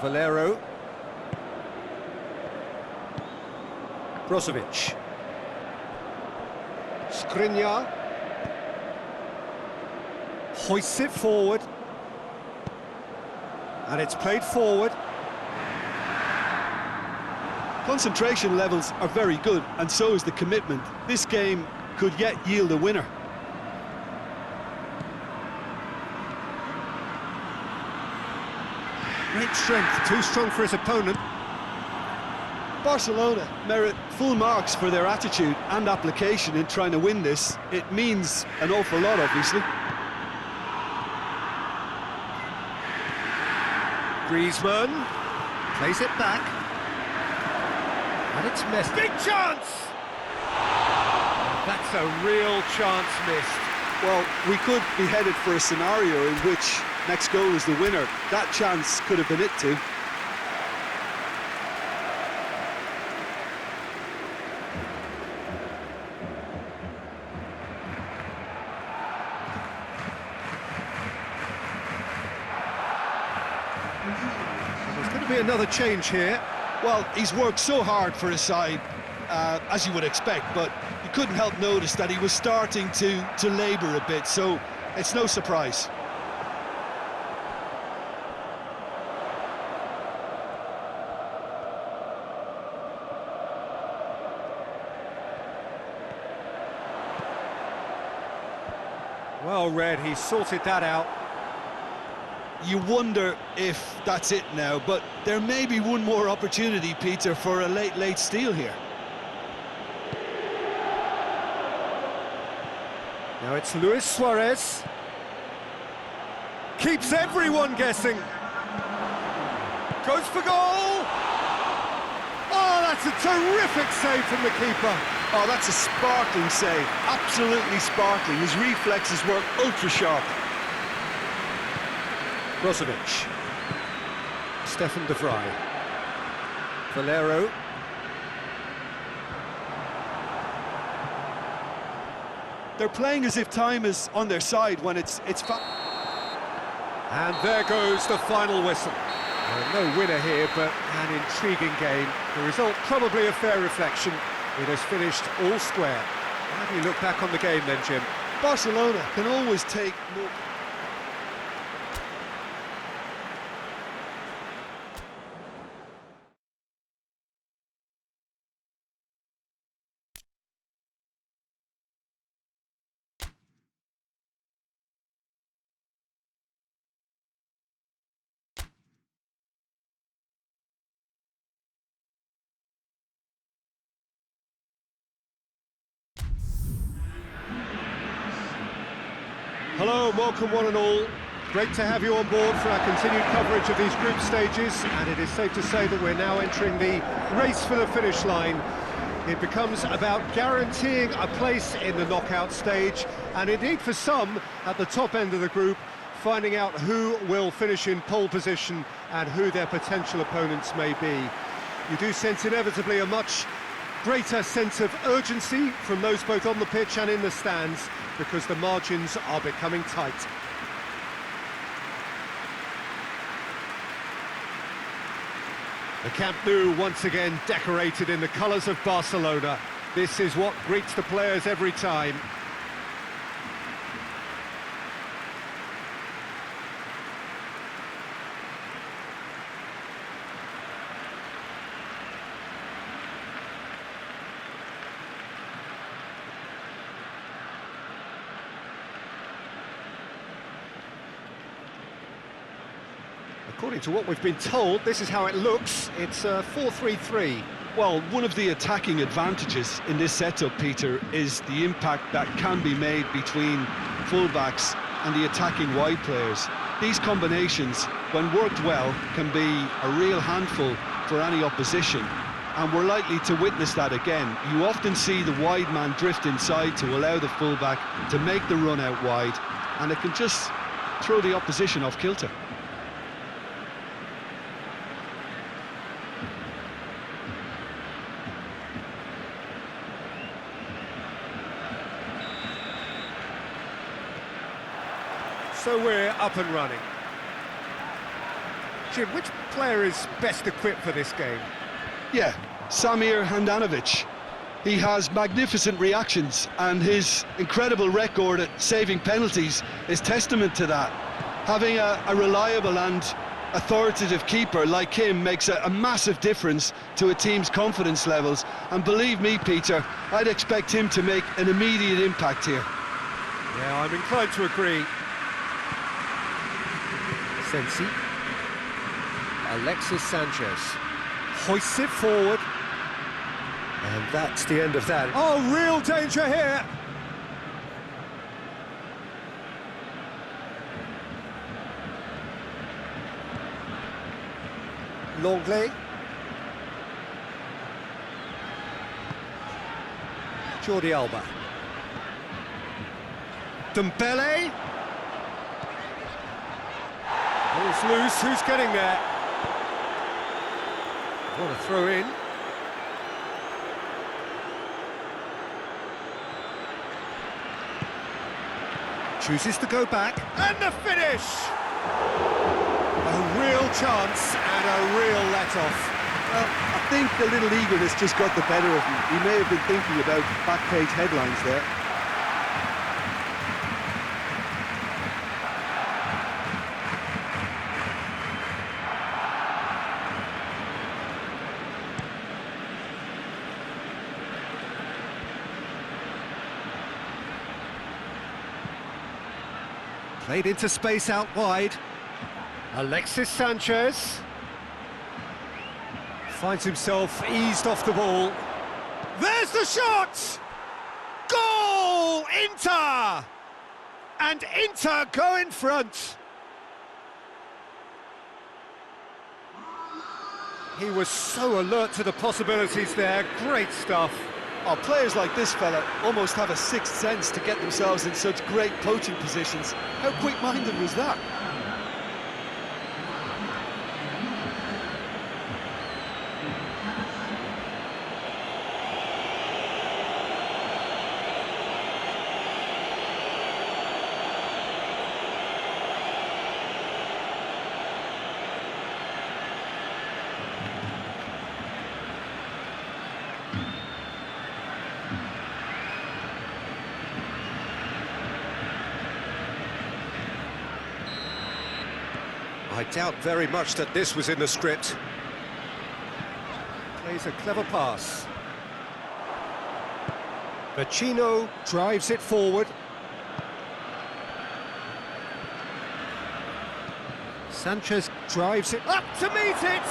Valero. Brozovic. Skriniar hoists it forward, and it's played forward. Concentration levels are very good, and so is the commitment. This game could yet yield a winner. Great strength, too strong for his opponent. Barcelona merit full marks for their attitude and application in trying to win this. It means an awful lot, obviously. Griezmann plays it back, and it's Messi. Big chance! That's a real chance missed. Well, we could be headed for a scenario in which next goal is the winner. That chance could have been it too. There's going to be another change here. Well, he's worked so hard for his side, as you would expect, but you couldn't help notice that he was starting to labour a bit, so it's no surprise. Well read, he sorted that out. You wonder if that's it now, but there may be one more opportunity, Peter, for a late steal here. Now it's Luis Suarez. Keeps everyone guessing. Goes for goal! Oh, that's a terrific save from the keeper. Oh, that's a sparkling save. Absolutely sparkling. His reflexes were ultra sharp. Brozovic. Stefan de Vrij. Valero. They're playing as if time is on their side when it's And there goes the final whistle. No winner here, but an intriguing game. The result probably a fair reflection. It has finished all square. How do you look back on the game then, Jim? Barcelona can always take more. Hello, welcome one and all. Great to have you on board for our continued coverage of these group stages, and it is safe to say that we're now entering the race for the finish line. It becomes about guaranteeing a place in the knockout stage, and indeed for some, at the top end of the group, finding out who will finish in pole position and who their potential opponents may be. You do sense inevitably a much greater sense of urgency from those both on the pitch and in the stands, because the margins are becoming tight. The Camp Nou once again decorated in the colours of Barcelona. This is what greets the players every time. According to what we've been told, this is how it looks. It's 4-3-3. Well, one of the attacking advantages in this setup, Peter, is the impact that can be made between fullbacks and the attacking wide players. These combinations, when worked well, can be a real handful for any opposition, and we're likely to witness that again. You often see the wide man drift inside to allow the fullback to make the run out wide, and it can just throw the opposition off kilter. So we're up and running. Jim, which player is best equipped for this game? Yeah, Samir Handanovic. He has magnificent reactions, and his incredible record at saving penalties is testament to that. Having a reliable and authoritative keeper like him makes a massive difference to a team's confidence levels, and believe me, Peter, I'd expect him to make an immediate impact here. Yeah, I'm inclined to agree. Sensi. Alexis Sanchez hoists it forward, and that's the end of that. Oh, real danger here! Longley. Jordi Alba. Dembele. Ball's loose, who's getting there? What a throw in. Chooses to go back, and the finish! A real chance and a real let-off. Well, I think the little eagerness just got the better of him. He may have been thinking about back-page headlines there. Played into space out wide. Alexis Sanchez finds himself eased off the ball. There's the shot! Goal! Inter! And Inter go in front. He was so alert to the possibilities there. Great stuff. Oh, players like this fella almost have a sixth sense to get themselves in such great poaching positions. How quick-minded was that? I doubt very much that this was in the script. Plays a clever pass. Vecino drives it forward. Sanchez drives it up to meet it!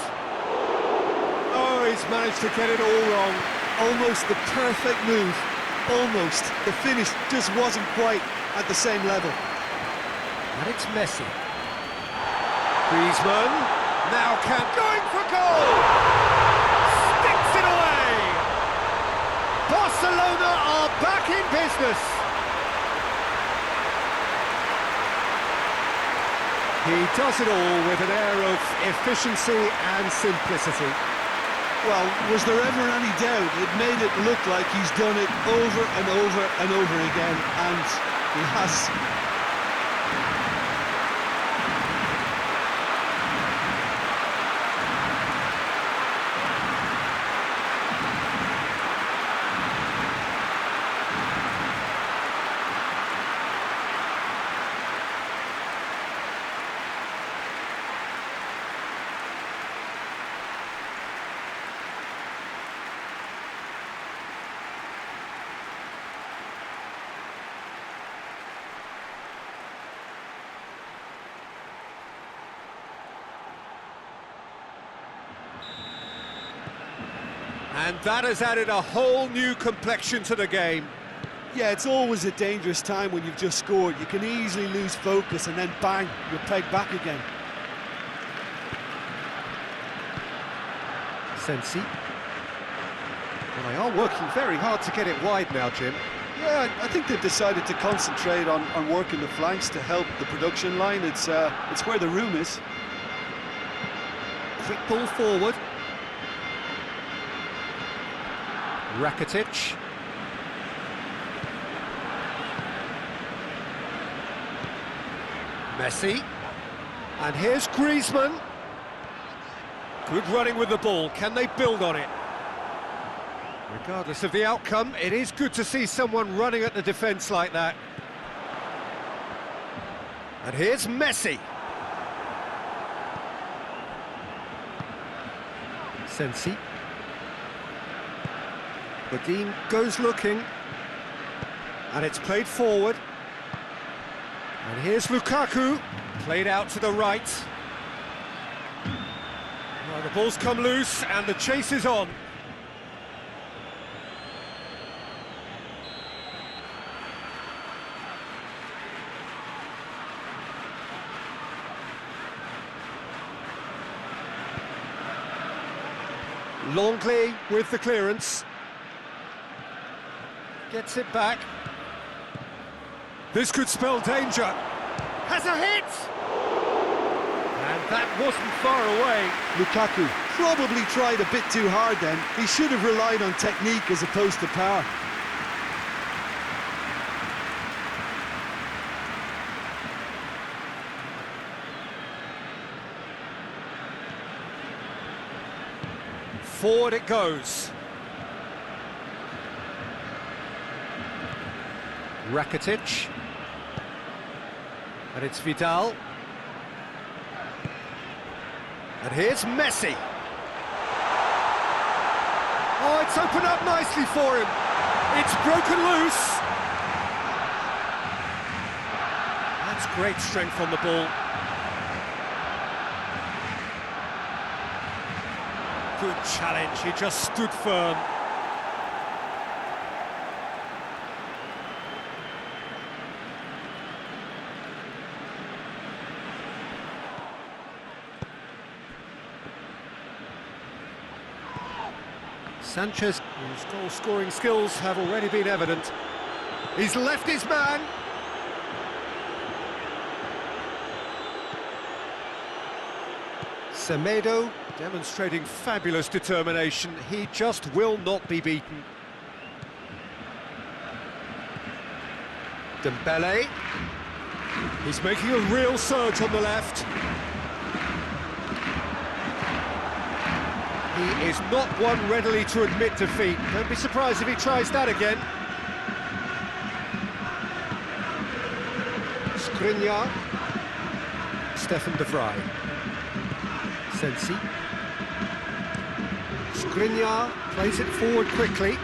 Oh, he's managed to get it all wrong. Almost the perfect move. Almost. The finish just wasn't quite at the same level. And it's Messi. Griezmann, now going for goal! Sticks it away! Barcelona are back in business! He does it all with an air of efficiency and simplicity. Well, was there ever any doubt? It made it look like he's done it over and over and over again, and he has. And that has added a whole new complexion to the game. Yeah, it's always a dangerous time when you've just scored. You can easily lose focus and then bang, you're pegged back again. Sensi. Well, they are working very hard to get it wide now, Jim. Yeah, I think they've decided to concentrate on working the flanks to help the production line. It's where the room is. Quick ball forward. Rakitic. Messi. And here's Griezmann. Good running with the ball. Can they build on it? Regardless of the outcome, it is good to see someone running at the defence like that. And here's Messi. Sensi. Badin goes looking. And it's played forward. And here's Lukaku. Played out to the right. Well, the ball's come loose and the chase is on. Longley with the clearance. Gets it back. This could spell danger. Has a hit! And that wasn't far away. Lukaku probably tried a bit too hard then. He should have relied on technique as opposed to power. Forward it goes. Rakitic. And it's Vidal. And here's Messi. Oh, it's opened up nicely for him. It's broken loose. That's great strength on the ball. Good challenge, he just stood firm. Sanchez, whose goal-scoring skills have already been evident. He's left his man. Semedo demonstrating fabulous determination. He just will not be beaten. Dembele. He's making a real surge on the left. He is not one readily to admit defeat. Don't be surprised if he tries that again. Skriniar. Stefan de Vrij. Sensi. Skriniar plays it forward quickly.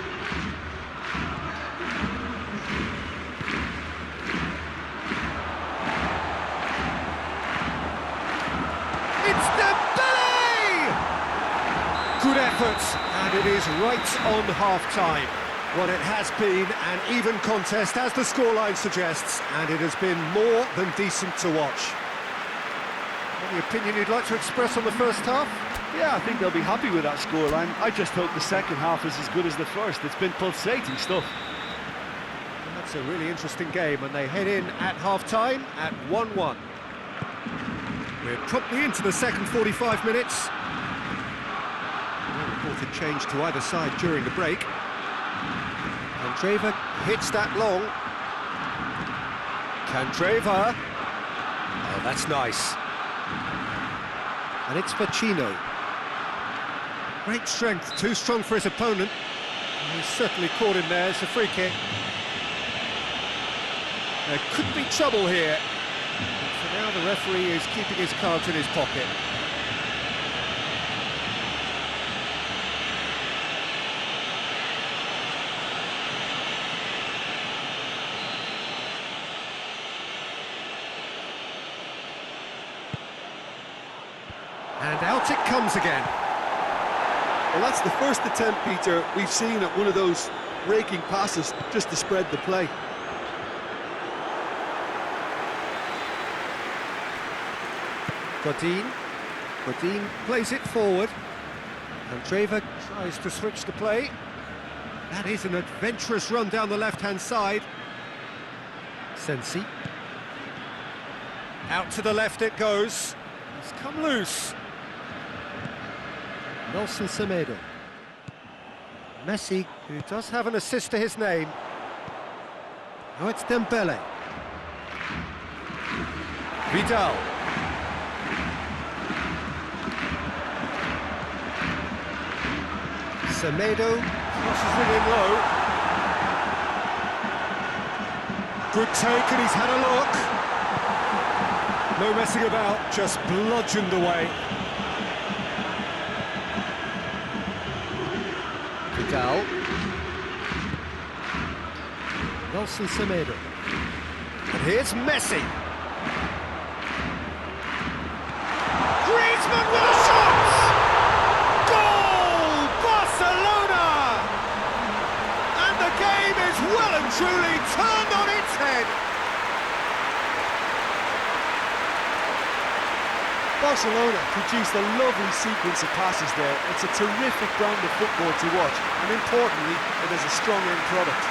It's Dembele! Good effort, and it is right on half-time. Well, it has been an even contest, as the scoreline suggests, and it has been more than decent to watch. Any opinion you'd like to express on the first half? Yeah, I think they'll be happy with that scoreline. I just hope the second half is as good as the first. It's been pulsating stuff. And that's a really interesting game, and they head in at half-time at 1-1. We're promptly into the second 45 minutes. No reported change to either side during the break. Candreva hits that long. Candreva. Oh, that's nice. And it's Vecino. Great strength, too strong for his opponent. And he's certainly caught him there. It's a free kick. There could be trouble here. But for now, the referee is keeping his cards in his pocket. And out it comes again. Well, that's the first attempt, Peter, we've seen at one of those raking passes just to spread the play. Godin plays it forward. And Trever tries to switch the play. That is an adventurous run down the left-hand side. Sensi. Out to the left it goes. It's come loose. Nelson Semedo. Messi, who does have an assist to his name. Now it's Dembele. Vidal. Semedo crosses it in low. Good take, and he's had a look. No messing about, just bludgeoned away. Vidal. Nelson Semedo. And here's Messi. Griezmann with a shot! Goal! Barcelona! And the game is well and truly turned on its head. Barcelona produced a lovely sequence of passes there. It's a terrific brand of football to watch, and importantly, it is a strong end product.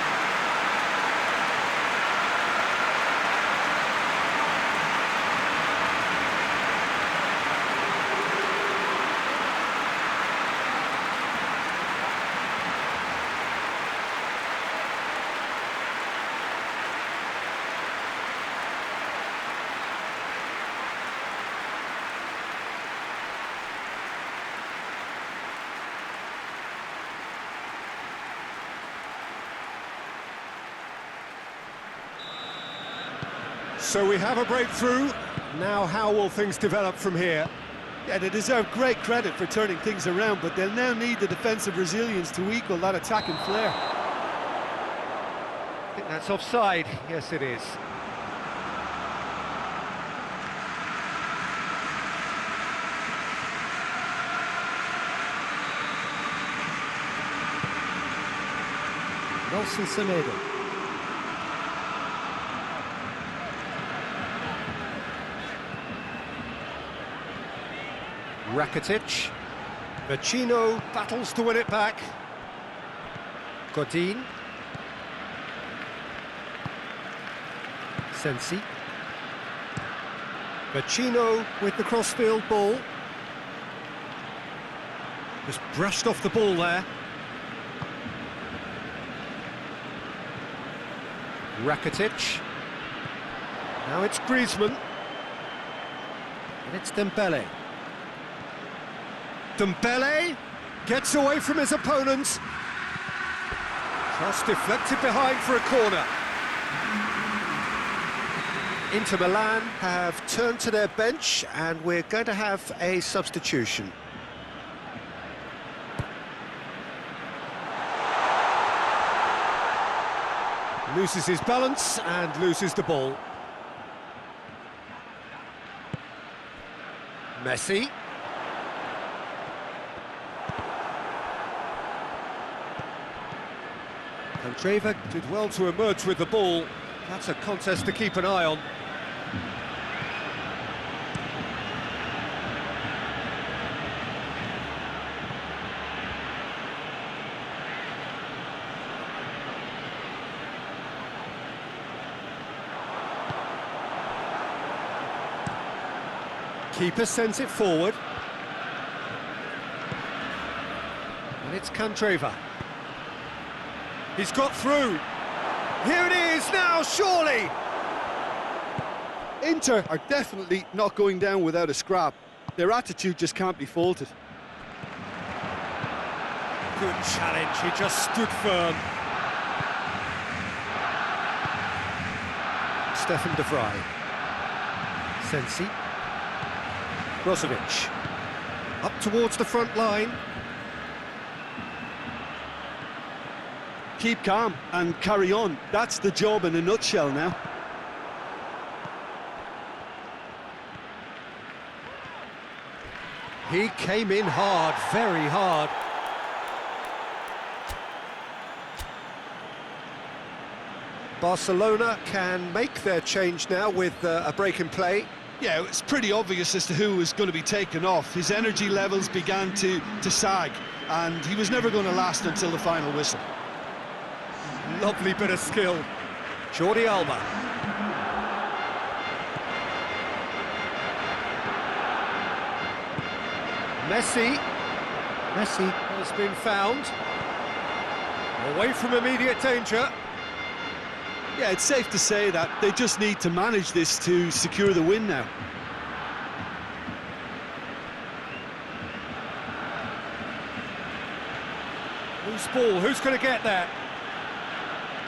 So we have a breakthrough. Now how will things develop from here? Yeah, they deserve great credit for turning things around, but they'll now need the defensive resilience to equal that attacking flair. I think that's offside. Yes, it is. Nelson Semedo. Rakitic. Vecino battles to win it back. Godin. Sensi. Vecino with the crossfield ball. Just brushed off the ball there. Rakitic. Now it's Griezmann. And it's Dembele. Dembele gets away from his opponents. Cross deflected behind for a corner. Inter Milan have turned to their bench, and we're going to have a substitution. Loses his balance and loses the ball. Messi. And Trever did well to emerge with the ball. That's a contest to keep an eye on. Keeper sends it forward. And it's Cantrever. He's got through. Here it is now, surely! Inter are definitely not going down without a scrap. Their attitude just can't be faulted. Good challenge, he just stood firm. Stefan de Vrij. Sensi. Brozovic. Up towards the front line. Keep calm and carry on. That's the job in a nutshell now. He came in hard, very hard. Barcelona can make their change now with a break in play. Yeah, it's pretty obvious as to who was going to be taken off. His energy levels began to sag, and he was never going to last until the final whistle. Lovely bit of skill. Jordi Alba. Messi. Messi has been found. Away from immediate danger. Yeah, it's safe to say that they just need to manage this to secure the win now. Loose ball, who's going to get there?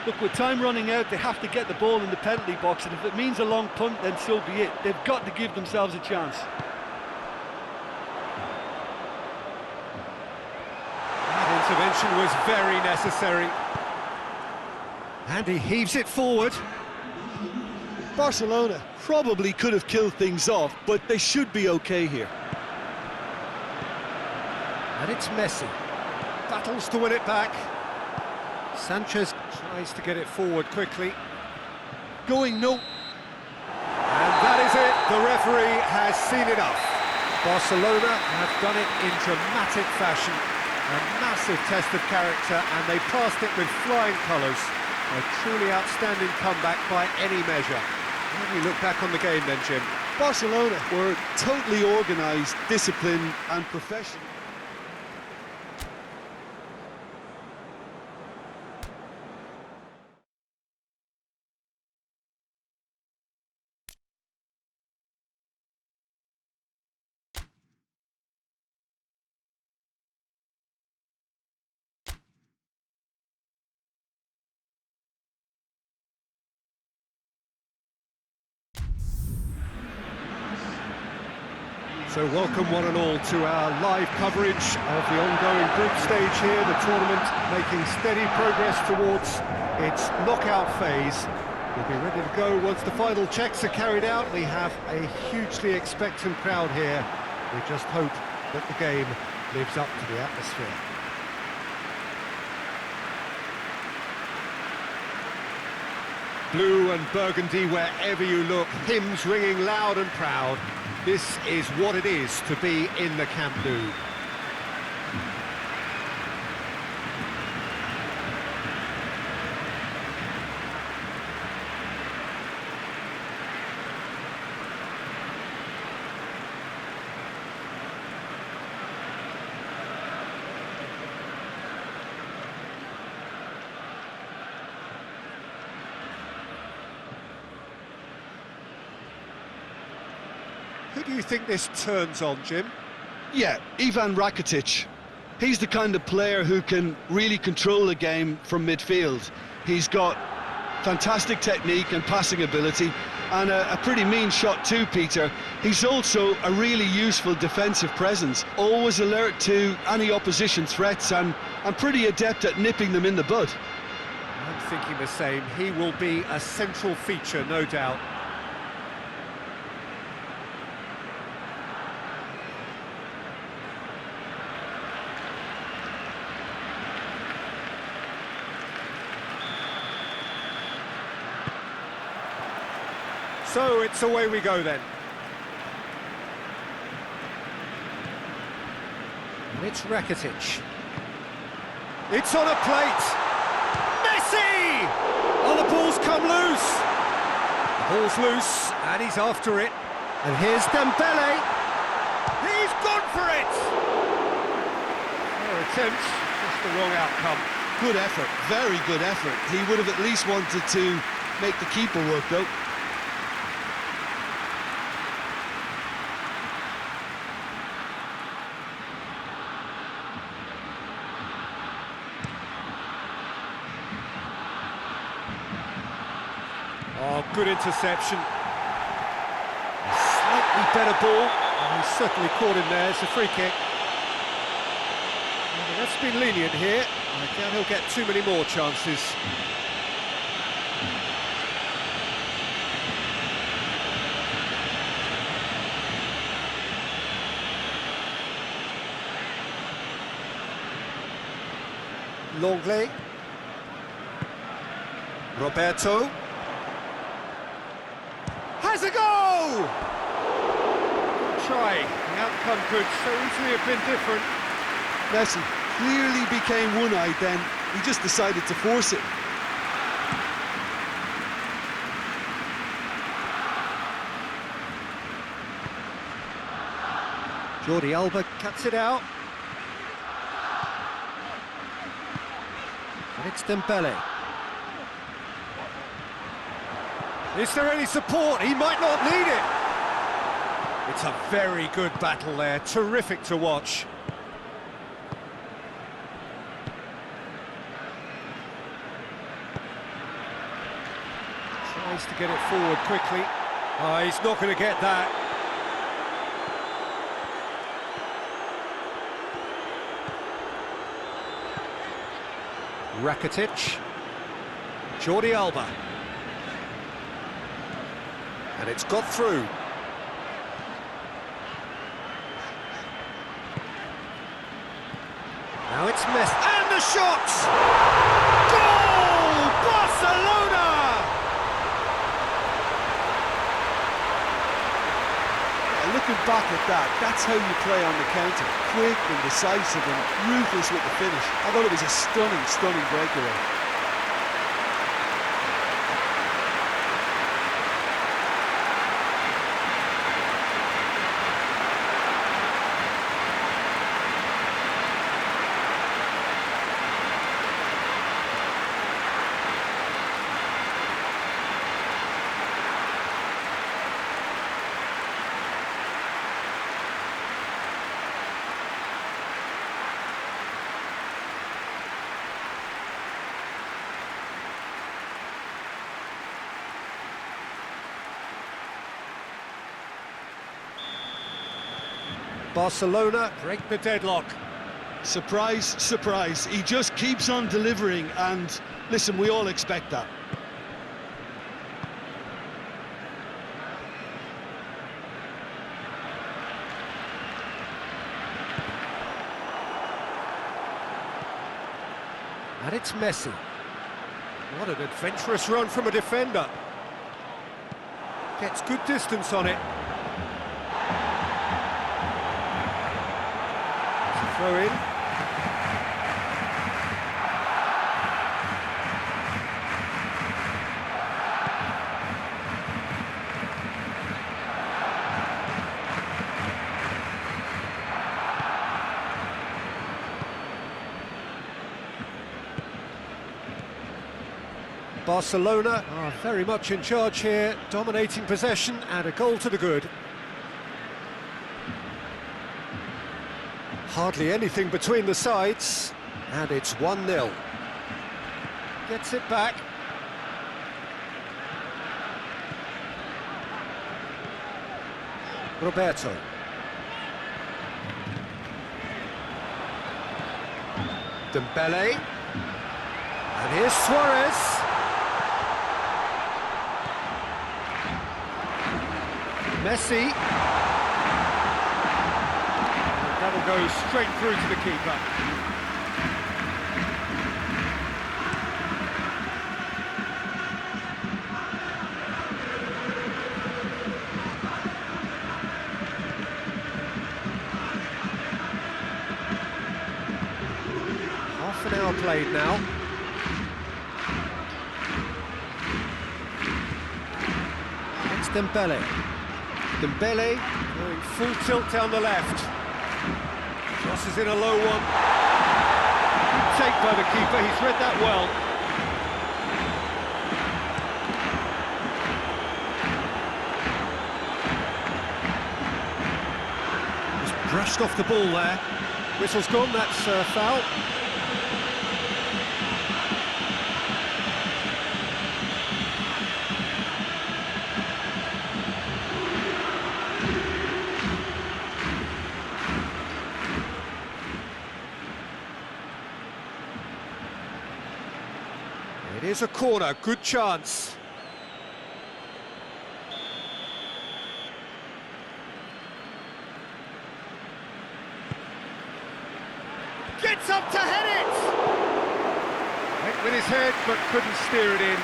Look, with time running out, they have to get the ball in the penalty box, and if it means a long punt, then so be it. They've got to give themselves a chance. That intervention was very necessary. And he heaves it forward. Barcelona probably could have killed things off, but they should be okay here. And it's Messi. Battles to win it back. Sanchez tries to get it forward quickly. Going no. And that is it. The referee has seen enough. Barcelona have done it in dramatic fashion. A massive test of character, and they passed it with flying colours. A truly outstanding comeback by any measure. How do you look back on the game then, Jim? Barcelona were totally organised, disciplined and professional. So welcome one and all to our live coverage of the ongoing group stage here, the tournament making steady progress towards its knockout phase. We'll be ready to go once the final checks are carried out. We have a hugely expectant crowd here. We just hope that the game lives up to the atmosphere. Blue and burgundy wherever you look, hymns ringing loud and proud. This is what it is to be in the Camp Nou. Who do you think this turns on, Jim? Yeah, Ivan Rakitic. He's the kind of player who can really control the game from midfield. He's got fantastic technique and passing ability, and a pretty mean shot too, Peter. He's also a really useful defensive presence, always alert to any opposition threats and pretty adept at nipping them in the bud. I'm thinking the same. He will be a central feature, no doubt. So it's away we go then. And it's Rakitic. It's on a plate. Messi! Oh, the ball's come loose. The ball's loose, and he's after it. And here's Dembele. He's gone for it! Fair attempt, just the wrong outcome. Good effort, very good effort. He would have at least wanted to make the keeper work though. Oh, good interception. Slightly better ball. Oh, he's certainly caught him there. It's a free kick. Well, the ref's been lenient here. I doubt he'll get too many more chances. Longley. Roberto. Has a go! Try. The outcome could so easily have been different. Messi clearly became one-eyed then. He just decided to force it. Jordi Alba cuts it out. And it's Dembele. Is there any support? He might not need it. It's a very good battle there. Terrific to watch. Tries to get it forward quickly. Oh, he's not going to get that. Rakitic. Jordi Alba. And it's got through. Now it's Messi. And the shot! Goal! Barcelona! Looking back at that, that's how you play on the counter. Quick and decisive and ruthless with the finish. I thought it was a stunning, stunning breakaway. Barcelona break the deadlock. Surprise, surprise. He just keeps on delivering, and listen, we all expect that. And it's Messi. What an adventurous run from a defender. Gets good distance on it. Throw in. Barcelona are very much in charge here, dominating possession and a goal to the good. Hardly anything between the sides, and it's 1-0. Gets it back. Roberto. Dembele. And here's Suarez. Messi. That'll go straight through to the keeper. Half an hour played now. It's Dembele. Dembele going full tilt down the left. Crosses in a low one. Good take by the keeper, he's read that well. Just brushed off the ball there. Whistle's gone, that's foul. It is a corner, good chance. Gets up to head it! Went with his head, but couldn't steer it in.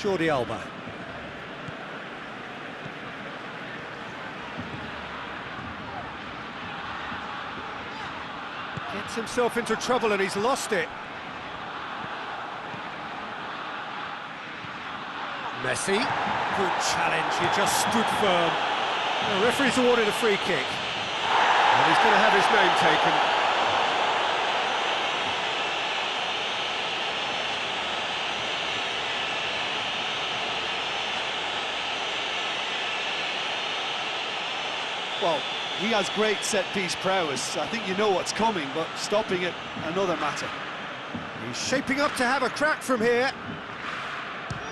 Jordi Alba. Gets himself into trouble and he's lost it. Messi, good challenge, he just stood firm. The referee's awarded a free kick. And he's going to have his name taken. Well, he has great set-piece prowess. I think you know what's coming, but stopping it, another matter. He's shaping up to have a crack from here.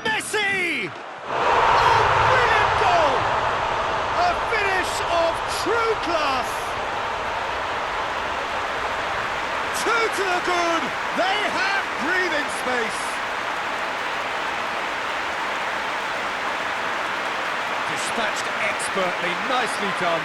Messi! Oh, brilliant goal! A finish of true class! Two to the good! They have breathing space! Dispatched expertly, nicely done.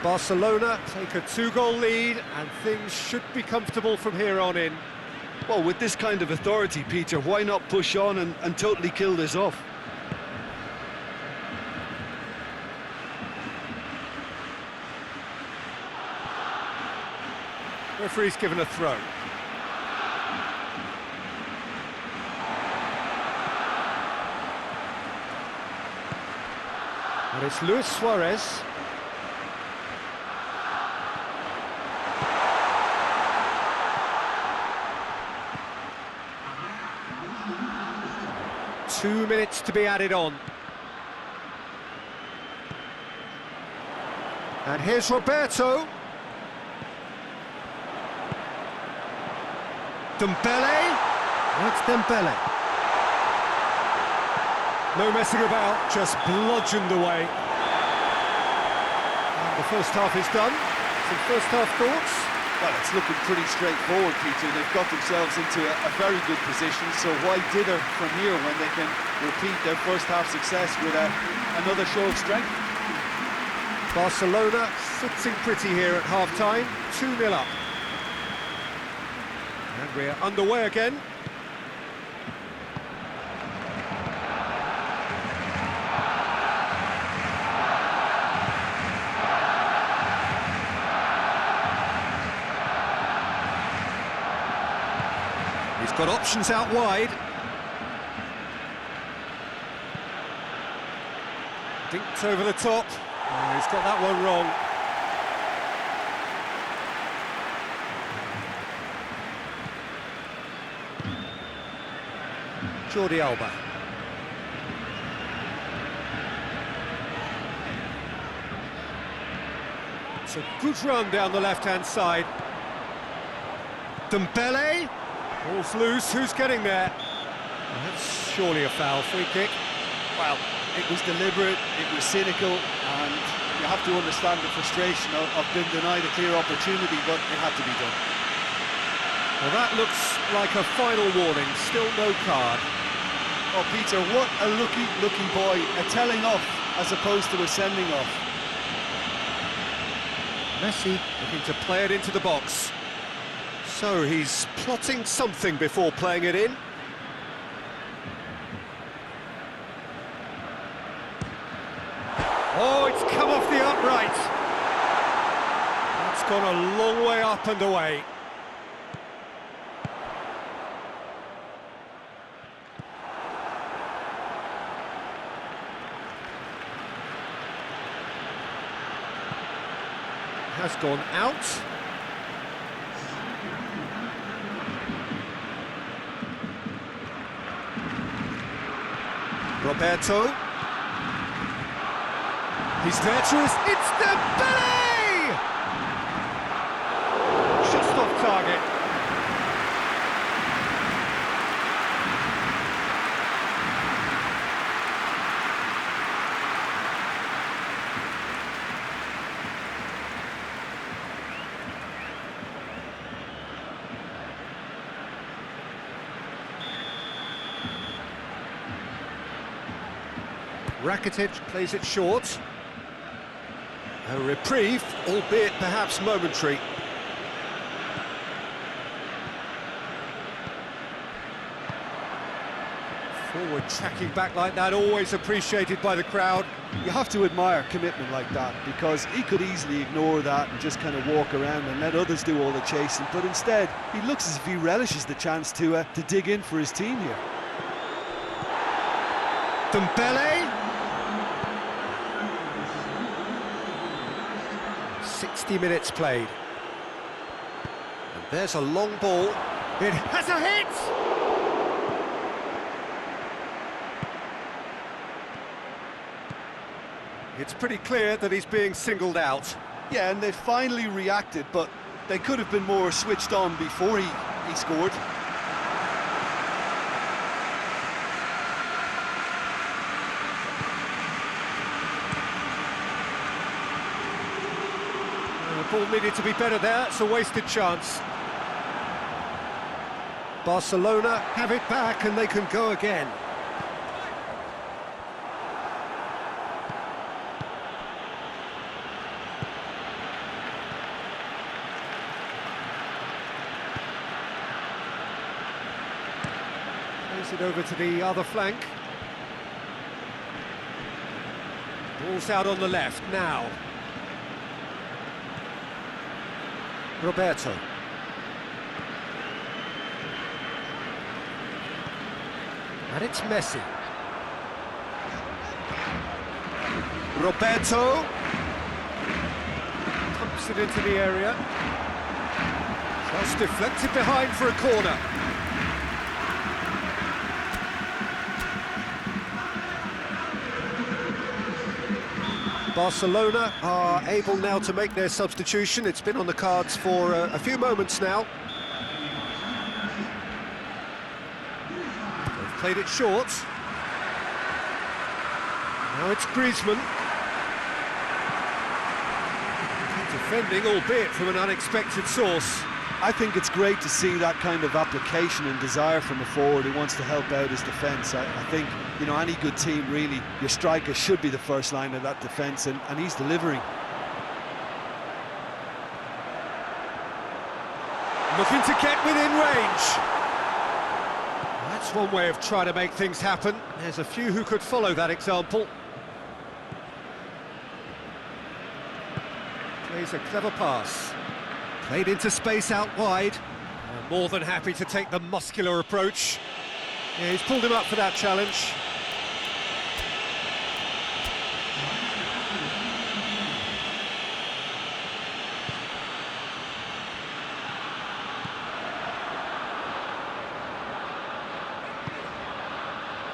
Barcelona take a 2-goal lead and things should be comfortable from here on in. Well, with this kind of authority, Peter, why not push on and totally kill this off? Referee's given a throw. And it's Luis Suarez. Two minutes to be added on. And here's Roberto. Dembele. That's Dembele. No messing about, just bludgeoned away. And the first half is done. Some first half thoughts? Well, it's looking pretty straightforward, Peter. They've got themselves into a very good position, so why dither from here when they can repeat their first half success with another show of strength? Barcelona sitting pretty here at half-time, 2-0 up. And we're underway again. He's got options out wide. Dinked over the top. Oh, he's got that one wrong. Jordi Alba. It's a good run down the left-hand side. Dembele. Ball's loose, who's getting there? That's surely a foul, free kick. Well, it was deliberate, it was cynical, and you have to understand the frustration of being denied a clear opportunity, but it had to be done. Well, that looks like a final warning, still no card. Oh, Peter, what a lucky boy, a telling off as opposed to a sending off. Messi looking to play it into the box. So he's plotting something before playing it in. Oh, it's come off the upright. That's gone a long way up and away. Has gone out. Roberto. He's there to us. It's Dembele! Just off target. Rakitic plays it short. A reprieve, albeit perhaps momentary. Forward tracking back like that, always appreciated by the crowd. You have to admire commitment like that, because he could easily ignore that and just kind of walk around and let others do all the chasing, but instead he looks as if he relishes the chance to dig in for his team here. Dembele. 60 minutes played. And there's a long ball. It has a hit! It's pretty clear that he's being singled out. Yeah, and they finally reacted, but they could have been more switched on before he scored. The ball needed to be better there, it's a wasted chance. Barcelona have it back and they can go again. Plays it over to the other flank. Ball's out on the left now. Roberto. And it's Messi. Roberto. Pumps it into the area. Just deflected behind for a corner. Barcelona are able now to make their substitution. It's been on the cards for a few moments now. They've played it short. Now it's Griezmann. Defending, albeit from an unexpected source. I think it's great to see that kind of application and desire from a forward who wants to help out his defence. I think, you know, any good team, really, your striker should be the first line of that defence, and he's delivering. Looking to get within range. That's one way of trying to make things happen. There's a few who could follow that example. Plays a clever pass. Played into space out wide. More than happy to take the muscular approach. Yeah, he's pulled him up for that challenge.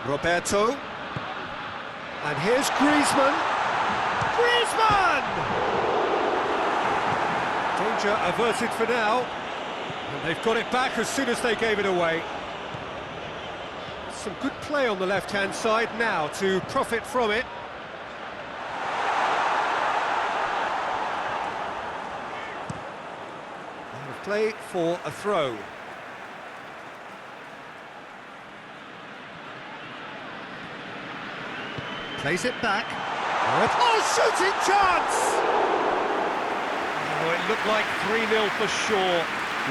Roberto. And here's Griezmann. Griezmann! Danger averted for now, and they've got it back as soon as they gave it away. Some good play on the left-hand side now to profit from it. And a play for a throw. Plays it back. Oh, shooting chance! Oh, it looked like 3-0 for sure.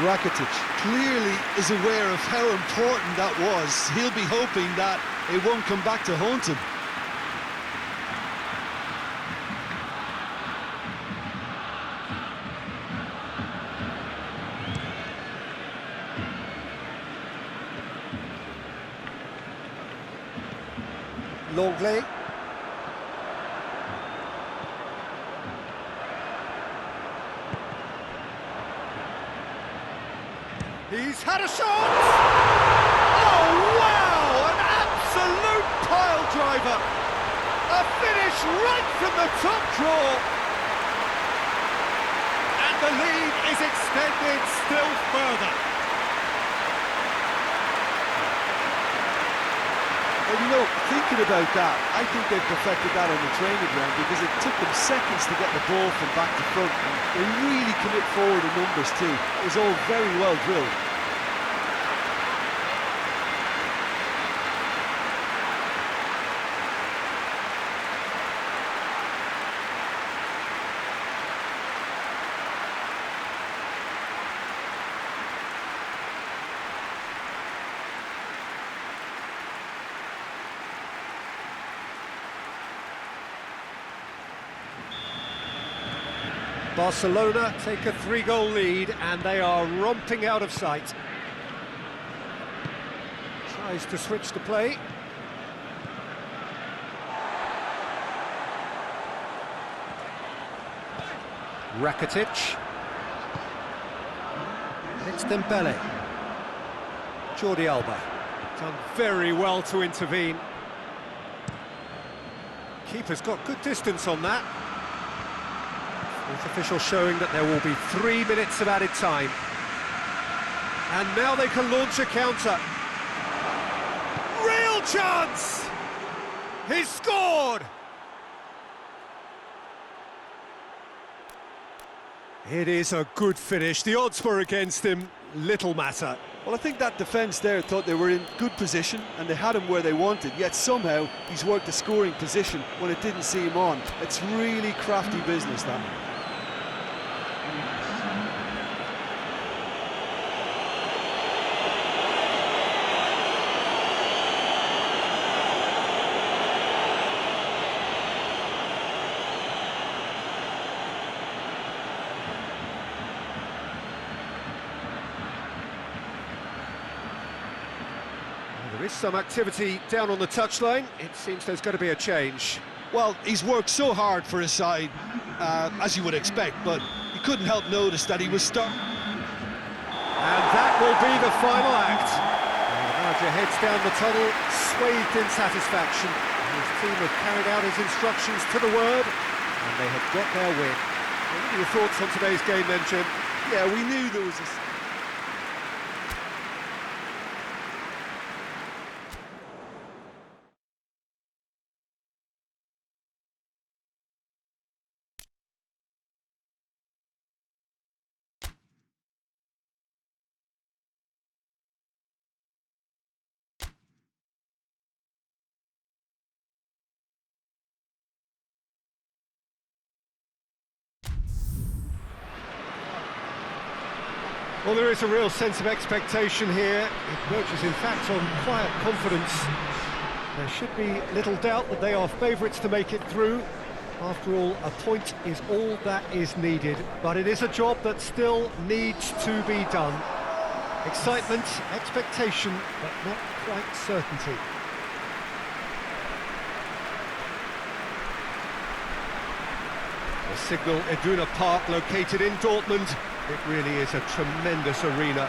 Rakitic clearly is aware of how important that was. He'll be hoping that it won't come back to haunt him. Longley. He's had a shot! Oh, wow! An absolute pile driver! A finish right from the top draw! And the lead is extended still further. Well, you know, thinking about that, I think they've perfected that on the training ground, because it took them seconds to get the ball from back to front. And they really commit forward in numbers too. It was all very well drilled. Barcelona take a 3-goal lead and they are romping out of sight. Tries to switch the play. Rakitic. It's Dembele. Jordi Alba. Done very well to intervene. Keeper's got good distance on that. Fourth official showing that there will be 3 minutes of added time. And now they can launch a counter. Real chance! He's scored! It is a good finish. The odds were against him. Little matter. Well, I think that defence there thought they were in good position and they had him where they wanted, yet somehow he's worked a scoring position when it didn't see him on. It's really crafty business, that. There is some activity down on the touchline. It seems there's going to be a change. Well, he's worked so hard for his side, as you would expect, but he couldn't help notice that he was stuck. And that will be the final act. Raja heads down the tunnel, swathed in satisfaction. His team have carried out his instructions to the word, and they have got their win. What are your thoughts on today's game then, Jim? Yeah, we knew there was a... Well, there is a real sense of expectation here. It verges, in fact, on quiet confidence. There should be little doubt that they are favourites to make it through. After all, a point is all that is needed, but it is a job that still needs to be done. Excitement, expectation, but not quite certainty. The Signal Iduna Park, located in Dortmund. It really is a tremendous arena.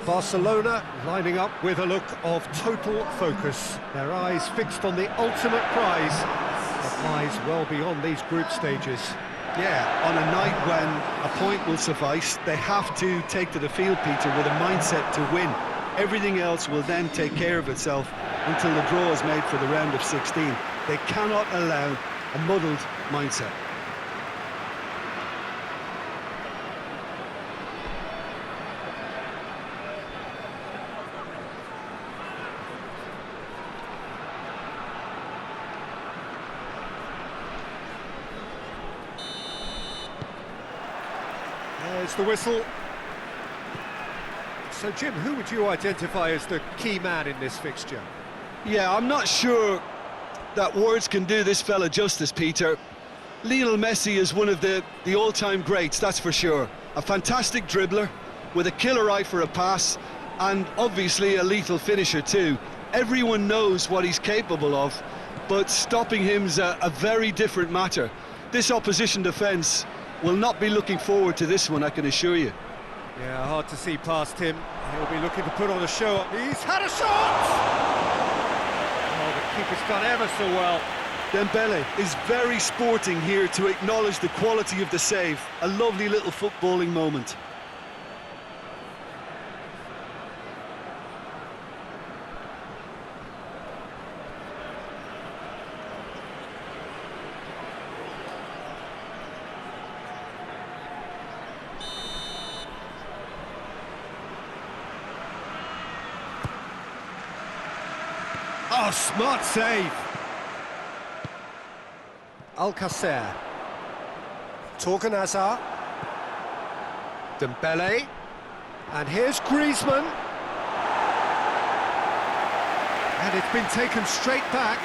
Barcelona lining up with a look of total focus. Their eyes fixed on the ultimate prize that lies well beyond these group stages. Yeah, on a night when a point will suffice, they have to take to the field, Peter, with a mindset to win. Everything else will then take care of itself until the draw is made for the round of 16. They cannot allow a muddled mindset. There's the whistle. So, Jim, who would you identify as the key man in this fixture? Yeah, I'm not sure that words can do this fella justice, Peter. Lionel Messi is one of the all-time greats, that's for sure. A fantastic dribbler, with a killer eye for a pass, and obviously a lethal finisher too. Everyone knows what he's capable of, but stopping him's a very different matter. This opposition defence will not be looking forward to this one, I can assure you. Yeah, hard to see past him. He'll be looking to put on a show. He's had a shot! Oh, the keeper's done ever so well. Dembele is very sporting here to acknowledge the quality of the save. A lovely little footballing moment. Oh, smart save. Alcacer. Torgan Hazard. Dembele. And here's Griezmann. And it's been taken straight back.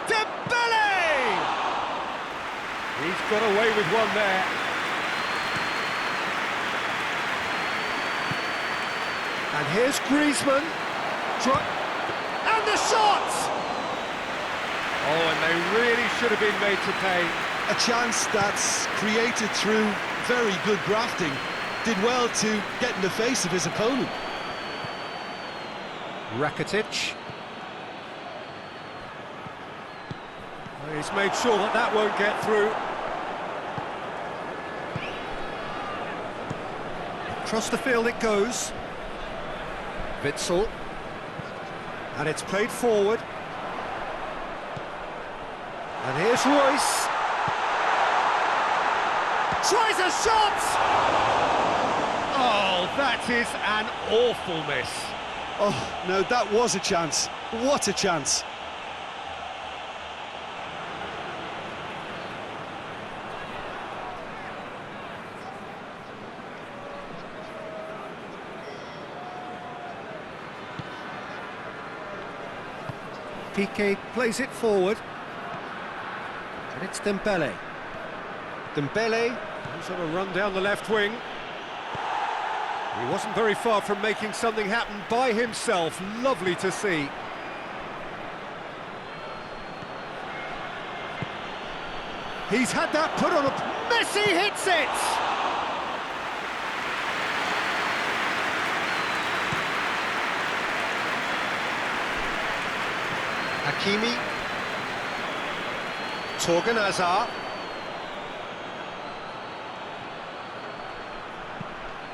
Dembele! He's got away with one there. And here's Griezmann. And the shot! Oh, and they really should have been made to pay. A chance that's created through very good grafting. Did well to get in the face of his opponent. Rakitic. He's made sure that that won't get through. Across the field it goes. Witsel. And it's played forward. And here's Royce. Tries a shot! Oh, that is an awful miss. Oh, no, that was a chance. What a chance. Piqué plays it forward. And it's Dembele. Dembele goes on a run down the left wing. He wasn't very far from making something happen by himself. Lovely to see. He's had that put on a... Messi hits it! Hakimi. Torgan Hazard.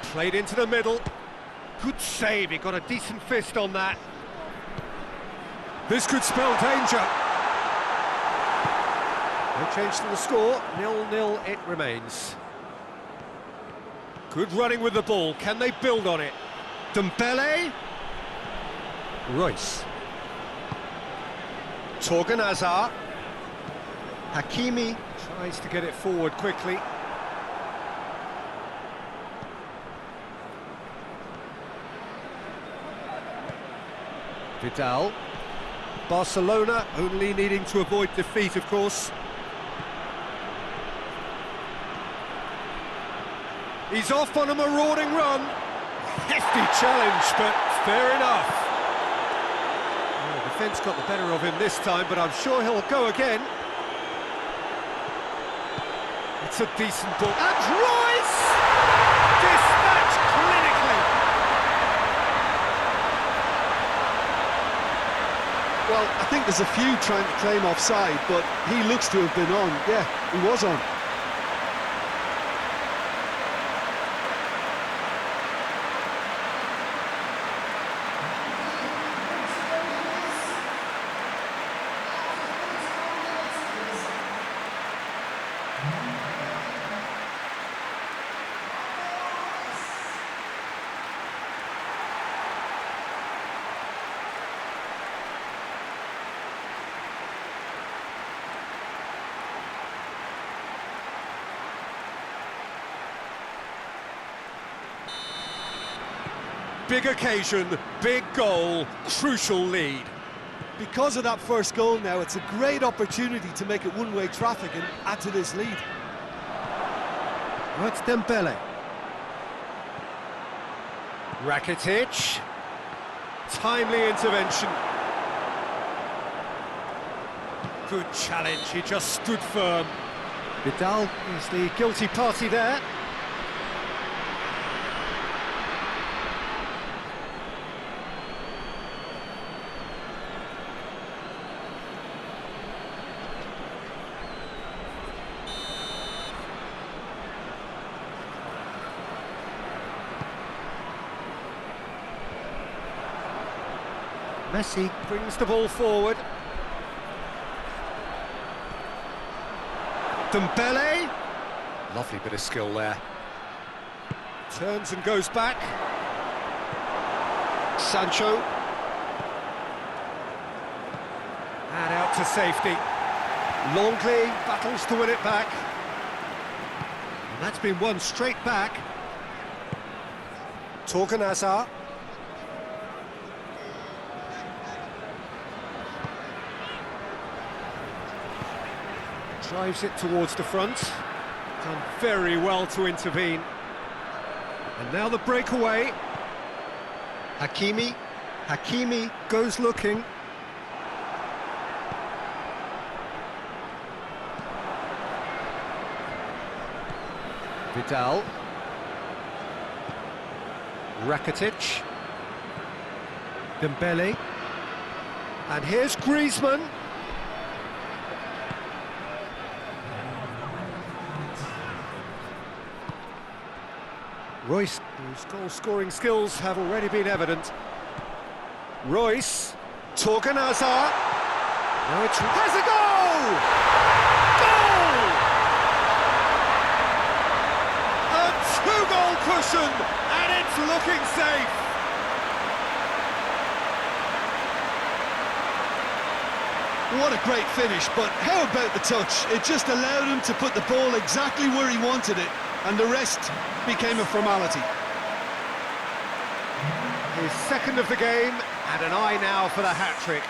Played into the middle. Good save, he got a decent fist on that. This could spell danger. No change to the score, 0-0 it remains. Good running with the ball, can they build on it? Dembele. Royce. Torgan Hazard. Hakimi tries to get it forward quickly. Vidal. Barcelona only needing to avoid defeat, of course. He's off on a marauding run. Hefty challenge, but fair enough. Well, the defence got the better of him this time, but I'm sure he'll go again. It's a decent ball. And Royce! Dispatched clinically. Well, I think there's a few trying to claim offside, but he looks to have been on. Yeah, he was on. Big occasion, big goal, crucial lead. Because of that first goal now, it's a great opportunity to make it one-way traffic and add to this lead. That's Dembele. Rakitic. Timely intervention. Good challenge, he just stood firm. Vidal is the guilty party there. Messi brings the ball forward. Dembele. Lovely bit of skill there. Turns and goes back. Sancho. And out to safety. Longley battles to win it back. And that's been won straight back. Torgan Hazard. Drives it towards the front. Done very well to intervene. And now the breakaway. Hakimi goes looking. Vidal. Rakitic. Dembele. And here's Griezmann. Royce, whose goal-scoring skills have already been evident. Royce, Torgan Hazard. Now it's has a goal! Goal! A two-goal cushion, and it's looking safe. What a great finish, but how about the touch? It just allowed him to put the ball exactly where he wanted it, and the rest became a formality. His second of the game, and an eye now for the hat-trick.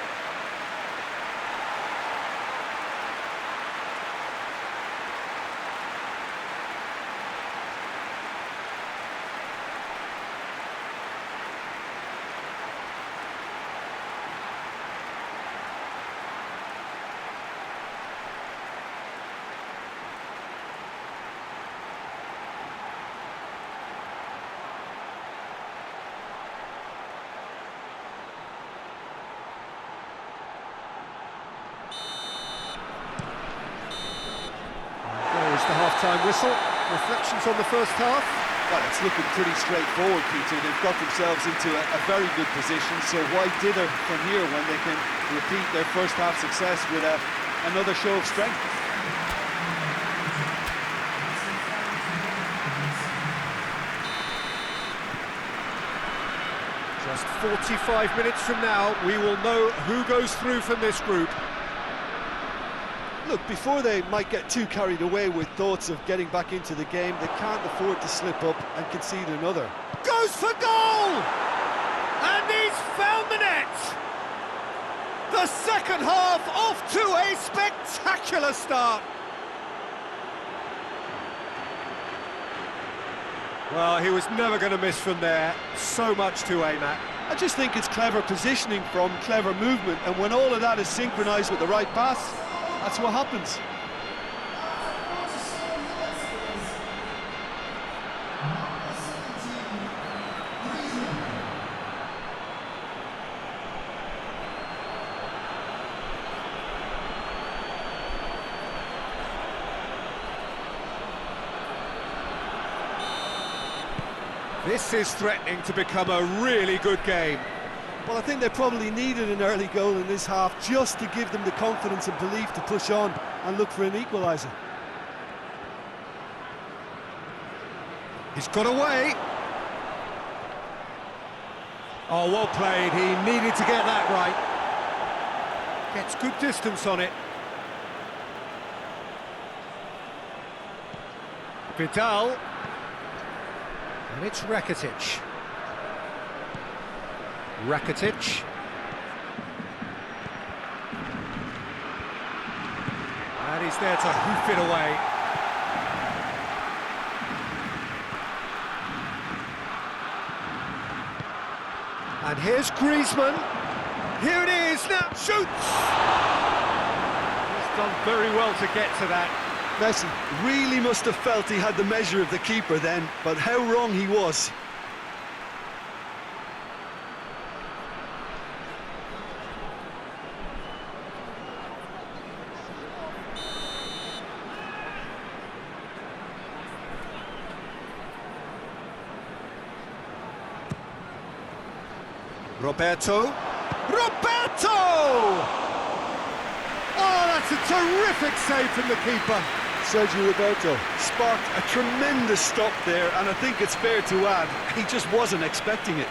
The half-time whistle. Reflections on the first half? Well, it's looking pretty straightforward, Peter. They've got themselves into a very good position, so why dither from here when they can repeat their first half success with another show of strength? Just 45 minutes from now, we will know who goes through from this group. Look, before they might get too carried away with thoughts of getting back into the game, they can't afford to slip up and concede another. Goes for goal! And he's found the net! The second half off to a spectacular start. Well, he was never going to miss from there. So much to aim at. I just think it's clever positioning from clever movement, and when all of that is synchronised with the right pass, that's what happens. This is threatening to become a really good game. Well, I think they probably needed an early goal in this half just to give them the confidence and belief to push on and look for an equaliser. He's got away. Oh, well played. He needed to get that right. Gets good distance on it. Vidal. And it's Rakitic. Rakitic. And he's there to hoof it away. And here's Griezmann. Here it is, now shoots! He's done very well to get to that. Messi really must have felt he had the measure of the keeper then, but how wrong he was. Roberto! Oh, that's a terrific save from the keeper. Sergio Roberto. Sparked a tremendous stop there, and I think it's fair to add, he just wasn't expecting it.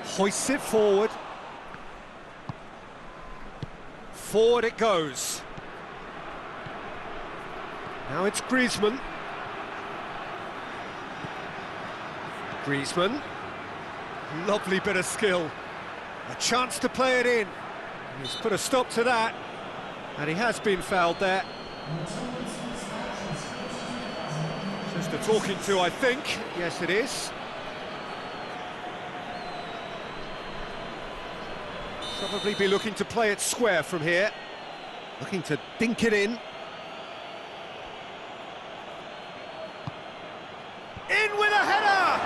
Hoists it forward. Forward it goes. Now it's Griezmann. Griezmann. Lovely bit of skill. A chance to play it in. He's put a stop to that. And he has been fouled there. Just a talking to, I think. Yes, it is. Probably be looking to play it square from here. Looking to dink it in. In with a header!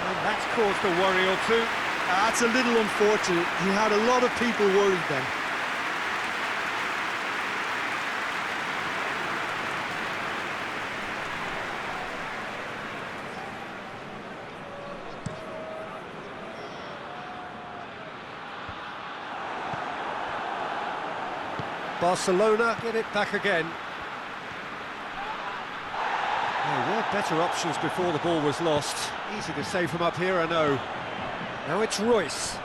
And that's caused a worry or two. That's a little unfortunate. He had a lot of people worried then. Barcelona get it back again. There were better options before the ball was lost. Easy to say from up here, I know. Now it's Royce.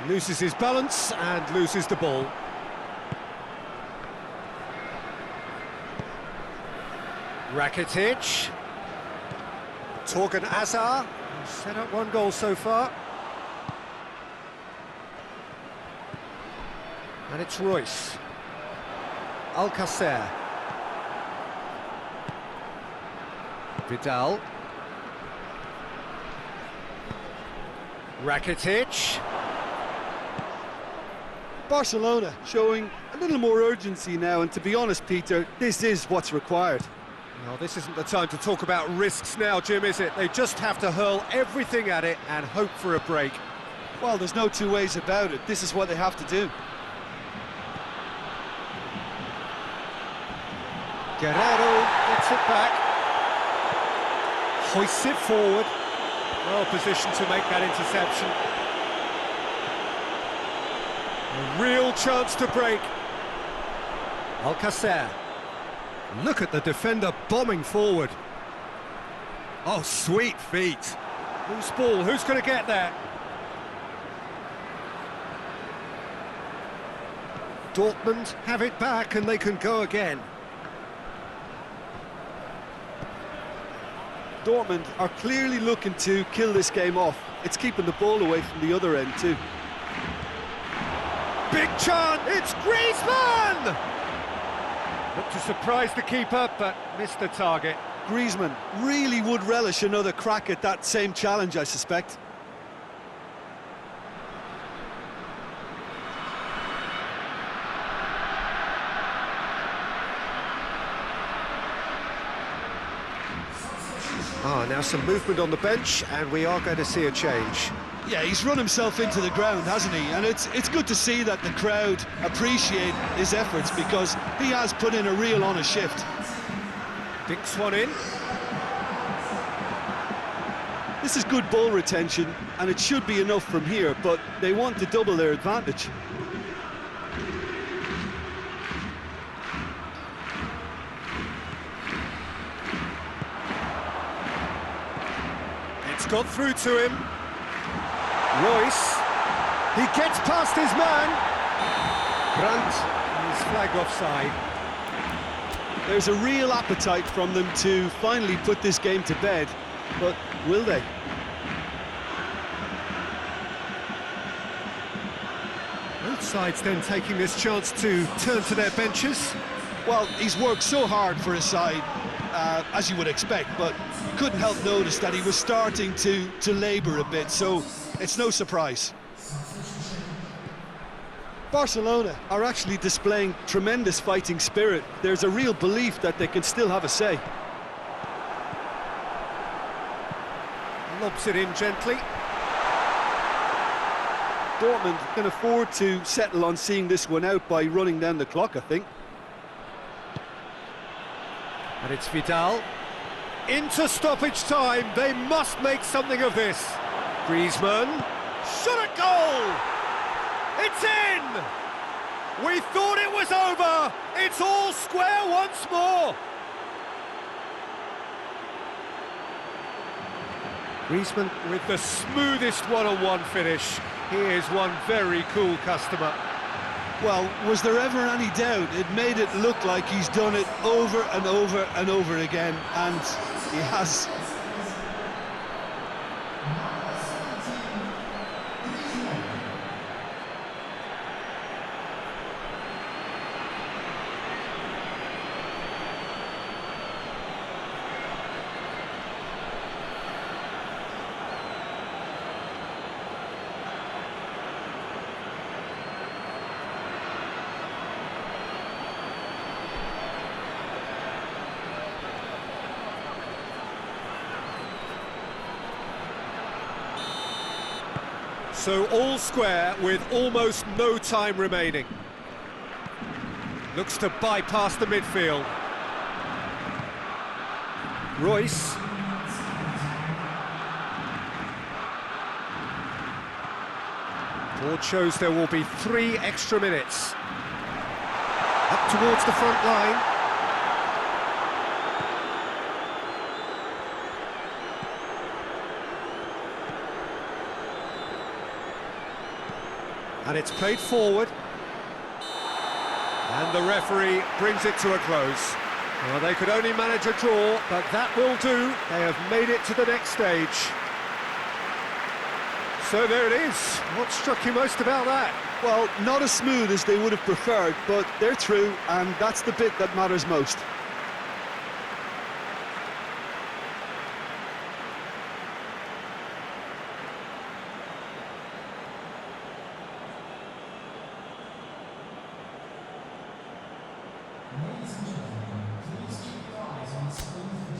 Loses his balance and loses the ball. Rakitic. Torgan Hazard. Set up one goal so far. And it's Royce. Alcacer. Vidal. Rakitic. Barcelona showing a little more urgency now, and to be honest, Peter, this is what's required. Well, this isn't the time to talk about risks now, Jim, is it? They just have to hurl everything at it and hope for a break. Well, there's no two ways about it. This is what they have to do. Guerrero gets it back. Hoists it forward. Well positioned to make that interception. A real chance to break. Alcacer. Look at the defender bombing forward. Oh, sweet feet. Loose ball, who's going to get there? Dortmund have it back and they can go again. Dortmund are clearly looking to kill this game off. It's keeping the ball away from the other end too. Big chance, it's Griezmann! Looked to surprise the keeper, but missed the target. Griezmann really would relish another crack at that same challenge, I suspect. Now some movement on the bench, and we are going to see a change. Yeah, he's run himself into the ground, hasn't he? And it's good to see that the crowd appreciate his efforts, because he has put in a real honest shift. Dinks one in. This is good ball retention, and it should be enough from here, but they want to double their advantage. Got through to him. Royce. He gets past his man. Brandt is flagged offside. There's a real appetite from them to finally put this game to bed, but will they? Both sides then taking this chance to turn to their benches. Well, he's worked so hard for his side, as you would expect, but couldn't help notice that he was starting to labour a bit, so it's no surprise. Barcelona are actually displaying tremendous fighting spirit. There's a real belief that they can still have a say. Lobs it in gently. Dortmund can afford to settle on seeing this one out by running down the clock, I think. And it's Vidal. Into stoppage time, they must make something of this. Griezmann, shot at goal! It's in! We thought it was over! It's all square once more! Griezmann with the smoothest one-on-one finish. He is one very cool customer. Well, was there ever any doubt? It made it look like he's done it over and over and over again, and he has. So all square with almost no time remaining. Looks to bypass the midfield. Royce. Board shows there will be 3 extra minutes. Up towards the front line. And it's played forward. And the referee brings it to a close. Well, they could only manage a draw, but that will do. They have made it to the next stage. So there it is. What struck you most about that? Well, not as smooth as they would have preferred, but they're through, and that's the bit that matters most. Ladies and gentlemen, please keep your eyes on the screen.